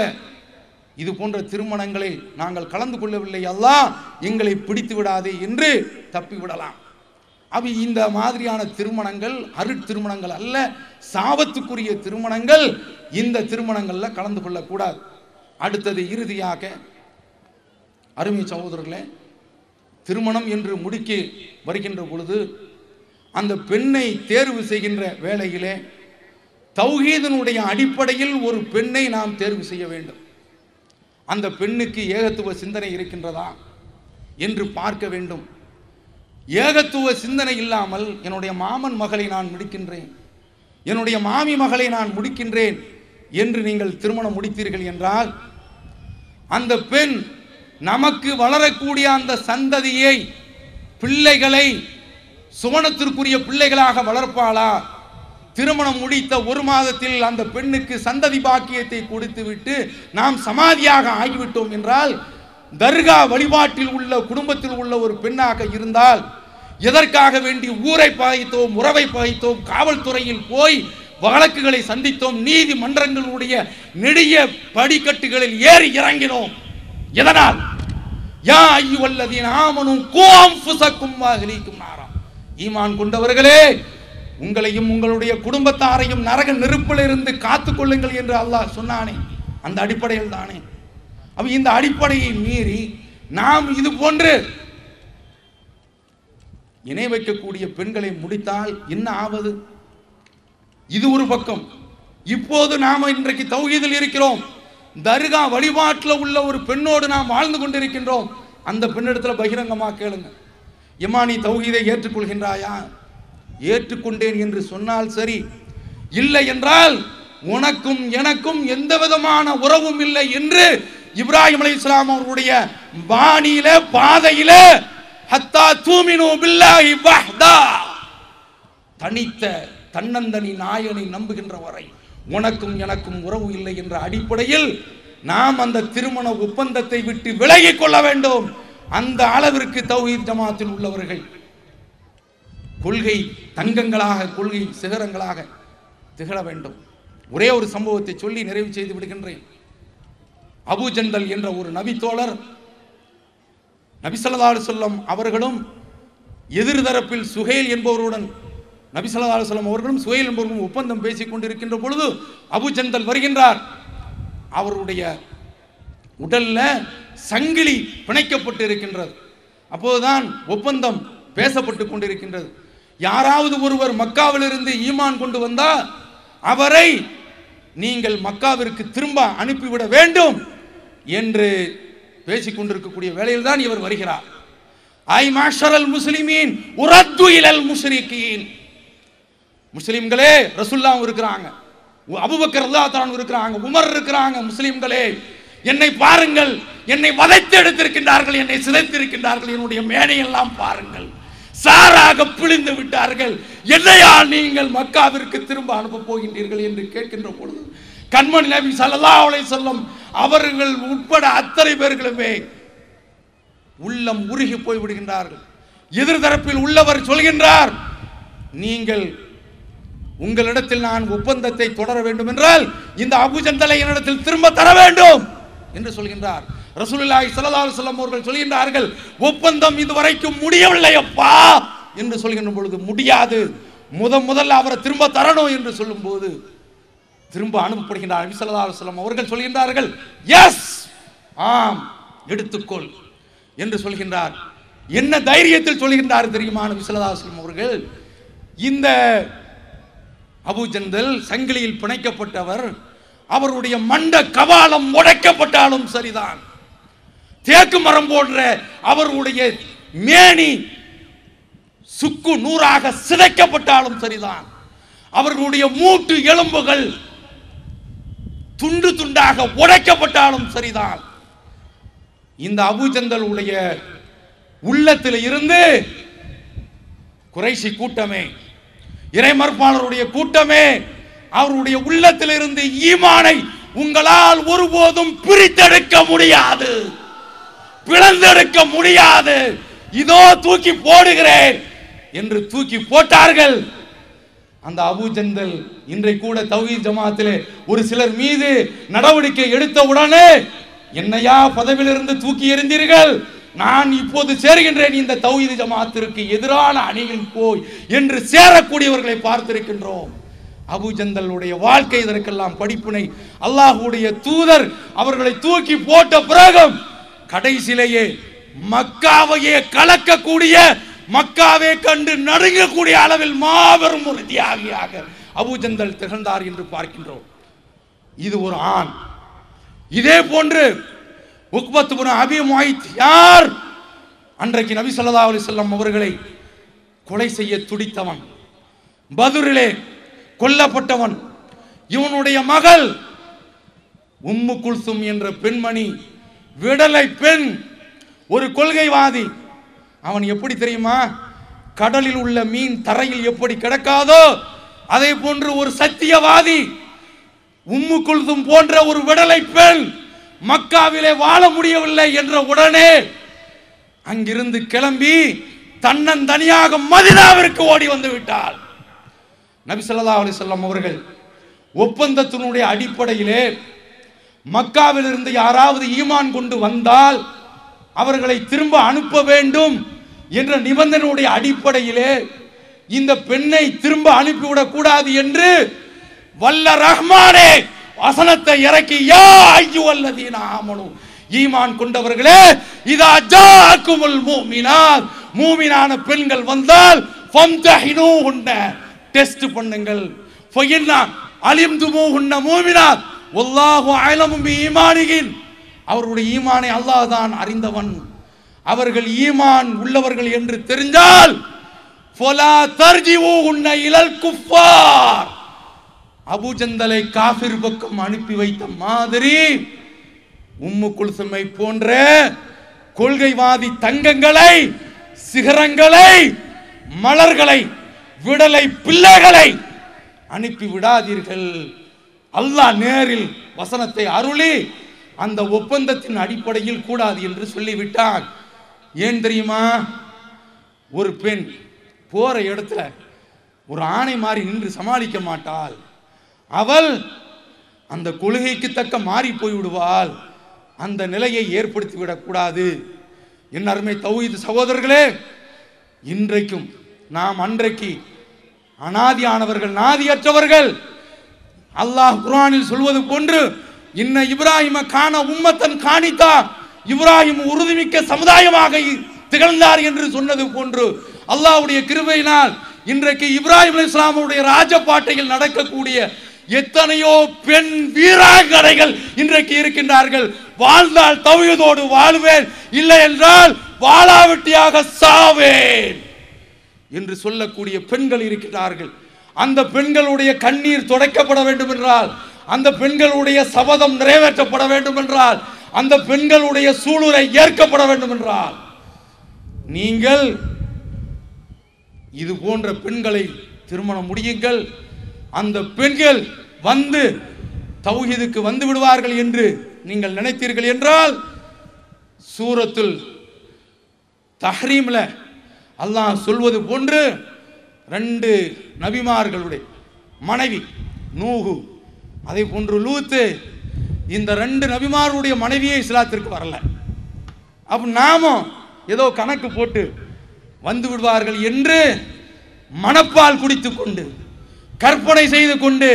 இது போன்ற திருமணங்களை நாங்கள் கலந்து கொள்ளவில்லை, அல்லாஹ் எங்களை பிடித்து விடாதே என்று தப்பிவிடலாம். அவை இந்த மாதிரியான திருமணங்கள் அருட்திருமணங்கள் அல்ல, சாபத்துக்குரிய திருமணங்கள். இந்த திருமணங்கள்ல கலந்து கொள்ளக்கூடாது. அடுத்தது இறுதியாக அருமை சகோதரர்களே, திருமணம் என்று முடிக்க வருகின்ற பொழுது அந்த பெண்ணை தேர்வு செய்கின்ற வேளையிலே தௌஹீதினுடைய அடிப்படையில் ஒரு பெண்ணை நாம் தேர்வு செய்ய வேண்டும். அந்த பெண்ணுக்கு ஏகத்துவ சிந்தனை இருக்கின்றதா என்று பார்க்க வேண்டும். ஏகத்துவ சிந்தனை இல்லாமல் என்னுடைய மாமன் மகளை நான் முடிக்கின்றேன், என்னுடைய மாமி மகளை நான் முடிக்கின்றேன் என்று நீங்கள் திருமணம் முடித்தீர்கள் என்றால் அந்த பெண் நமக்கு வளரக்கூடிய அந்த சந்ததியை, பிள்ளைகளை சுவனத்திற்குரிய பிள்ளைகளாக வளர்ப்பாளா? திருமணம் முடித்த ஒரு மாதத்தில் அந்த பெண்ணுக்கு சந்ததி பாக்கியத்தை கொடுத்துவிட்டு நாம் சமாதியாக ஆகிவிட்டோம் என்றால், தர்கா வழிபாட்டில் உள்ள குடும்பத்தில் உள்ள ஒரு பெண்ணாக இருந்தால் எதற்காக வேண்டி ஊரை பகைத்தோம், உறவை பகைத்தோம், காவல்துறையில் போய் வழக்குகளை சந்தித்தோம், நீதிமன்றங்களுடைய நெடிய படிக்கட்டுகளில் ஏறி இறங்கினோம். எதனால்? யா அய்யுஹல்லதீன ஆமனூ கூ அன்ஃபுஸக்கும் வ அஹ்லீக்கும் நாரா. ஈமான் கொண்டவர்களே, உங்களையும் உங்களுடைய குடும்பத்தாரையும் நரக நெருப்பிலிருந்து காத்துக் கொள்ளுங்கள் என்று அல்லாஹ் சொன்னானே. அந்த அடிப்படையில் தானே. அப்ப இந்த அடிப்படையை மீறி நாம் இது போன்று இணை வைக்கக்கூடிய பெண்களை முடித்தால் என்ன ஆவது? இது ஒரு பக்கம். இப்போது நாம இன்றைக்கு தௌஹீதில் இருக்கிறோம், தர்கா வழிபாட்டில் உள்ள ஒரு பெண்ணோடு நாம் வாழ்ந்து கொண்டிருக்கின்றோம். அந்த பெண்ணிடத்தில் பகிரங்கமா கேளுங்க, எம்மா நீ தௌஹீதை ஏற்றுக்கொள்கின்றாயா? ஏற்றுக்கொண்டேன் என்று சொன்னால் சரி, இல்லை என்றால் உனக்கும் எனக்கும் எந்த விதமான உறவும் இல்லை என்று இப்ராஹிம் அலைஹிஸ்ஸலாம் அவர்களுடைய பாணியில, பாதையில ஹத்தா தூமினு பில்லாஹி வஹ்தா, தனித்த தன்னந்தனி நாயனை நம்புகின்ற வரை உனக்கும் எனக்கும் உறவு இல்லை என்ற அடிப்படையில் நாம் அந்த திருமண ஒப்பந்தத்தை விட்டு விலகிக் கொள்ள வேண்டும். அந்த அளவிற்கு தௌஹீத் ஜமாத்தில் உள்ளவர்கள் கொள்கை தங்கங்களாக, கொள்கை சிகரங்களாக திகழ வேண்டும். ஒரே ஒரு சம்பவத்தை சொல்லி நிறைவு செய்து விடுகின்றேன். அபூ ஜந்தல் என்ற ஒரு நபித்தோழர், நபி ஸல்லல்லாஹு அலைஹி வஸல்லம் அவர்களும் எதிர்தரப்பில் சுஹைல் என்பவருடன், நபி ஸல்லல்லாஹு அலைஹி வஸல்லம் அவர்களும் சுஹைல் என்பவரும் ஒப்பந்தம் பேசிக் கொண்டிருக்கின்ற பொழுது அபூ ஜந்தல் வருகின்றார். அவருடைய உடல்ல சங்கிலி பிணைக்கப்பட்டு இருக்கின்றது. அப்போதுதான் ஒப்பந்தம் பேசப்பட்டு கொண்டிருக்கின்றது. யாராவது ஒருவர் மக்காவிலிருந்து ஈமான் கொண்டு வந்தா அவரை நீங்கள் மக்காவிற்கு திரும்ப அனுப்பிவிட வேண்டும் என்று பேசிக் கொண்டிருக்கக்கூடிய வேளையில் தான் இவர் வருகிறார். ஐ மாஷரல் முஸ்லிமீன் உரத்து இலல் முஷ்ரிகீன். முஸ்லிம்களே, ரசூலுல்லாஹ் இருக்கிறாங்க, அபூபக்கர் ரலியல்லாஹு தஆலா இருக்கிறாங்க, உமர் இருக்கிறாங்க. முஸ்லிம்களே, என்னை பாருங்கள், என்னை வதைத்து எடுத்திருக்கின்றார்கள், என்னை சிதைத்திருக்கின்றார்கள், என்னுடைய மேடையெல்லாம் பாருங்கள், சாராக பிழிந்து விட்டார்கள். என்னையா நீங்கள் மக்காவிற்கு திரும்ப அனுப்ப போகின்றீர்கள் என்று கேட்கின்ற பொழுது கண்மணி நபி ஸல்லல்லாஹு அலைஹி வஸல்லம் அவர்கள் உட்பட அத்தனை பேர்களுமே உள்ளம் உருகி போய் விடுகின்றார்கள். எதிர்தரப்பில் உள்ளவர் சொல்கின்றார், நீங்கள் உங்களிடத்தில் நான் ஒப்பந்தத்தை தொடர வேண்டும் என்றால் இந்த அபூ ஜந்தலை என்னிடத்தில் திரும்ப தர வேண்டும் என்று சொல்கின்றார். ரசூலுல்லாஹி ஸல்லல்லாஹு அலைஹி வஸல்லம் அவர்கள் சொல்கின்றார்கள், ஒப்பந்தம் இதுவரைக்கும் முடியவில்லை அப்பா என்று சொல்கின்ற பொழுது, முடியாது, முதல்ல அவரை திரும்ப தரணும் என்று சொல்லும் போது திரும்ப அனுப்பப்படுகின்றார். நபி ஸல்லல்லாஹு அலைஹி வஸல்லம் அவர்கள் சொல்கின்றார்கள், எஸ், ஆம், எடுத்துக்கொள் என்று சொல்கின்றார். என்ன தைரியத்தில் சொல்கின்றார் தெரியுமா நபி ஸல்லல்லாஹு அலைஹி வஸல்லம் அவர்கள்? இந்த அபூ ஜந்தல் சங்கிலியில் பிணைக்கப்பட்டவர், அவருடைய மண்ட கபாலம் உடைக்கப்பட்டாலும் சரிதான், தேக்கு மரம் போன்ற அவருடைய மேனி சுக்கு நூறாக சிதைக்கப்பட்டாலும் சரிதான், அவர்களுடைய மூட்டு எலும்புகள் துண்டு துண்டாக உடைக்கப்பட்டாலும் சரிதான், இந்த அபூஜந்தலுடைய உள்ளத்தில் இருந்து குறைஷி கூட்டமே, இறைமறுப்பாளருடைய கூட்டமே, அவருடைய உள்ளத்தில் இருந்து ஈமானை உங்களால் ஒருபோதும் பிரித்தெடுக்க முடியாது, பிளந்தெடுக்க முடியாது, இதோ தூக்கி போடுகிறேன் என்று தூக்கி போட்டார்கள். அந்த அபூஜந்தல் இன்றை கூட தௌஹீத் ஜமாத்திலே ஒரு சிலர் மீது நடவடிக்கை எடுத்த உடனே, என்னையா பதவியிலிருந்து தூக்கி எறிந்தீர்கள், நான் இப்போது சேர்கின்றேன் இந்த தௌஹீத் ஜமாத்திற்கு எதிரான அணியில் போய் என்று சேரக்கூடியவர்களை பார்த்திருக்கின்றோம். அபூஜந்தலுடைய வாழ்க்கை இதற்கெல்லாம் படிப்பினை. அல்லாஹ்வுடைய தூதர் அவர்களை தூக்கி போட்ட பிறகும் கடைசியிலேயே மக்காவையே கலக்கக்கூடிய, மக்காவே கண்டு நடுங்கக்கூடிய அளவில் மாபெரும் ஒரு தியாகியாக அபூஜந்தல் திகழ்ந்தார் என்று பார்க்கின்றோம். இது ஒரு ஆண். இதே போன்று உக்பத் இப்னு அபீ முஐத் யார்? அன்றைக்கு நபி ஸல்லல்லாஹு அலைஹி வஸல்லம் அவர்களை கொலை செய்ய துடித்தவன், பதுரிலே கொல்லப்பட்டவன். இவனுடைய மகள் உம்மு குல்சும் என்ற பெண்மணி, விடலை பெண், ஒரு கொள்கைவாதி. அவன் எப்படி தெரியுமா? கடலில் உள்ள மீன் தரையில் எப்படி கிடக்காதோ அதே போன்று ஒரு சத்தியவாதி. உம்மு குல்சும் போன்ற ஒரு விடலை பெண் மக்காவிலே வாழ முடியவில்லை என்ற உடனே அங்கிருந்து கிளம்பி தன்னந்தனியாக மதீனாவிற்கு ஓடி வந்து விட்டாள். நபி ஸல்லல்லாஹு அலைஹி வஸல்லம் அவர்கள் ஒப்பந்தத்தினுடைய அடிப்படையிலே மக்காவில் இருந்து யாராவது ஈமான் கொண்டு வந்தால் அவர்களை திரும்ப அனுப்ப வேண்டும் என்ற நிபந்தனையுடைய அடிப்படையிலே இந்த பெண்ணை திரும்ப அனுப்பிவிடக் கூடாது என்று வல்ல ரஹ்மானே வசனத்தை இறக்கி, யா அய்யுஹல்லதீன ஆமனு, ஈமான் கொண்டவர்களே, இதா ஜாஅக்குமுல் முஃமினாத், மூமினான பெண்கள் வந்தால் ஃபம்தஹினூஹுன்ன, டெஸ்ட் பண்ணுங்கள், ஃபஇன்னா அலிம்துமூஹுன்ன முஃமினாத் வல்லாஹு அலமு பிஈமானிஹின், அவருடைய ஈமானை அல்லாஹ் தான் அறிந்தவன், அவர்கள் ஈமான் உள்ளவர்கள் என்று தெரிந்தால் ஃபலா தர்ஜிஊஹுன்ன இலல் குஃபார், அபூஜந்தலை காஃபிர் பக்கம் அனுப்பி வைத்த மாதிரி உம்மு குல்சுமை போன்ற கொள்கைவாதி தங்கங்களை, சிகரங்களை, மலர்களை, விடலை பிள்ளைகளை அனுப்பி விடாதீர்கள். அல்லாஹ் நேரில் வசனத்தை அருளி அந்த ஒப்பந்தத்தின் அடிப்படையில் கூடாது என்று சொல்லிவிட்டான். ஏன் தெரியுமா? ஒரு பெண் போற இடத்துல ஒரு ஆணை மாறி நின்று சமாளிக்க மாட்டாள். அவள் அந்த கொள்கைக்கு தக்க மாறி போய்விடுவாள். அந்த நிலையை ஏற்படுத்தி விடக்கூடாது. என் அருமை தௌஹீத் சகோதரர்களே, இன்றைக்கும் நாம் அன்றைக்கு அனாதியானவர்கள், நாதியற்றவர்கள். அல்லாஹ் குர்ஆனில் சொல்வது போன்று, இன்ன இப்ராஹிம கான உம்மத்தன் காணித்தா, இப்ராஹிம் உறுதிமிக்க சமுதாயமாக திகழ்ந்தார் என்று சொன்னது போன்று அல்லாஹ்வுடைய கிருபையினால் இன்றைக்கு இப்ராஹிம் அலைஹிஸ்ஸலாமுடைய ராஜபாட்டையில் நடக்கக்கூடிய எத்தனையோ பெண் வீராங்கனைகள் இன்றைக்கு இருக்கின்றார்கள். வாழ்ந்தால் தௌஹீதோடு வாழ்வேன், இல்லை என்றால் வாளாவெட்டியாக சாவேன் என்று சொல்லக்கூடிய பெண்கள் இருக்கிறார்கள். அந்த பெண்களுடைய கண்ணீர் துடைக்கப்பட வேண்டும் என்றால், அந்த பெண்களுடைய சபதம் நிறைவேற்றப்பட வேண்டும் என்றால், அந்த பெண்களுடைய சூளுரை ஏற்கப்பட வேண்டும் என்றால், நீங்கள் இது போன்ற பெண்களை திருமணம் முடியுங்கள். அந்த பெண்கள் வந்து தௌஹீதுக்கு வந்து விடுவார்கள் என்று நீங்கள் நினைத்தீர்கள் என்றால், சூரத்துல் தஹ்ரீம்ல அல்லாஹ் சொல்வது போன்று 2 நபிமார்களுடைய மனைவி நூஹு, அதே போன்று லூத்து, இந்த 2 நபிமாருடைய மனைவியே இஸ்லாத்திற்கு வரல. அப்ப நாமும் ஏதோ கணக்கு போட்டு வந்து விடுவார்கள் என்று மனப்பால் குடித்துக் கொண்டு கற்பனை செய்து கொண்டு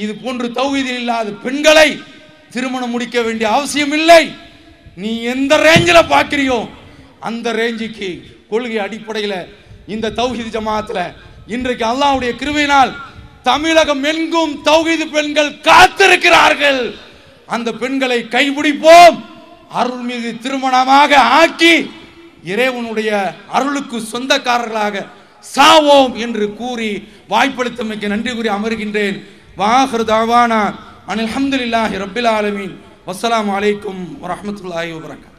இது போன்று தௌஹீதில் இல்லாத பெண்களை திருமணம் முடிக்க வேண்டிய அவசியம் இல்லை. நீ எந்த ரேஞ்சில் பார்க்கிறியோ அந்த ரேஞ்சுக்கு கொள்கை அடிப்படையில் இந்த தௌஹீத் ஜமாத்தில் இன்றைக்கு அல்லாஹ்வுடைய கிருபையினால் தமிழகம் எங்கும் தௌஹீது பெண்கள் காத்திருக்கிறார்கள். அந்த பெண்களை கைபிடிப்போம், அருள்மிகு திருமணமாக ஆக்கி இறைவனுடைய அருளுக்கு சொந்தக்காரர்களாக சாவோம் என்று கூறி வாய்ப்பளித்தமைக்கு நன்றி கூறி அமர்கின்றேன். வாஹிரு தஅவானா அனில் ஹம்துலில்லாஹி ரப்பில் ஆலமீன். வஸ்ஸலாமு அலைக்கும் வரஹ்மத்துல்லாஹி வபரகாத்துஹு.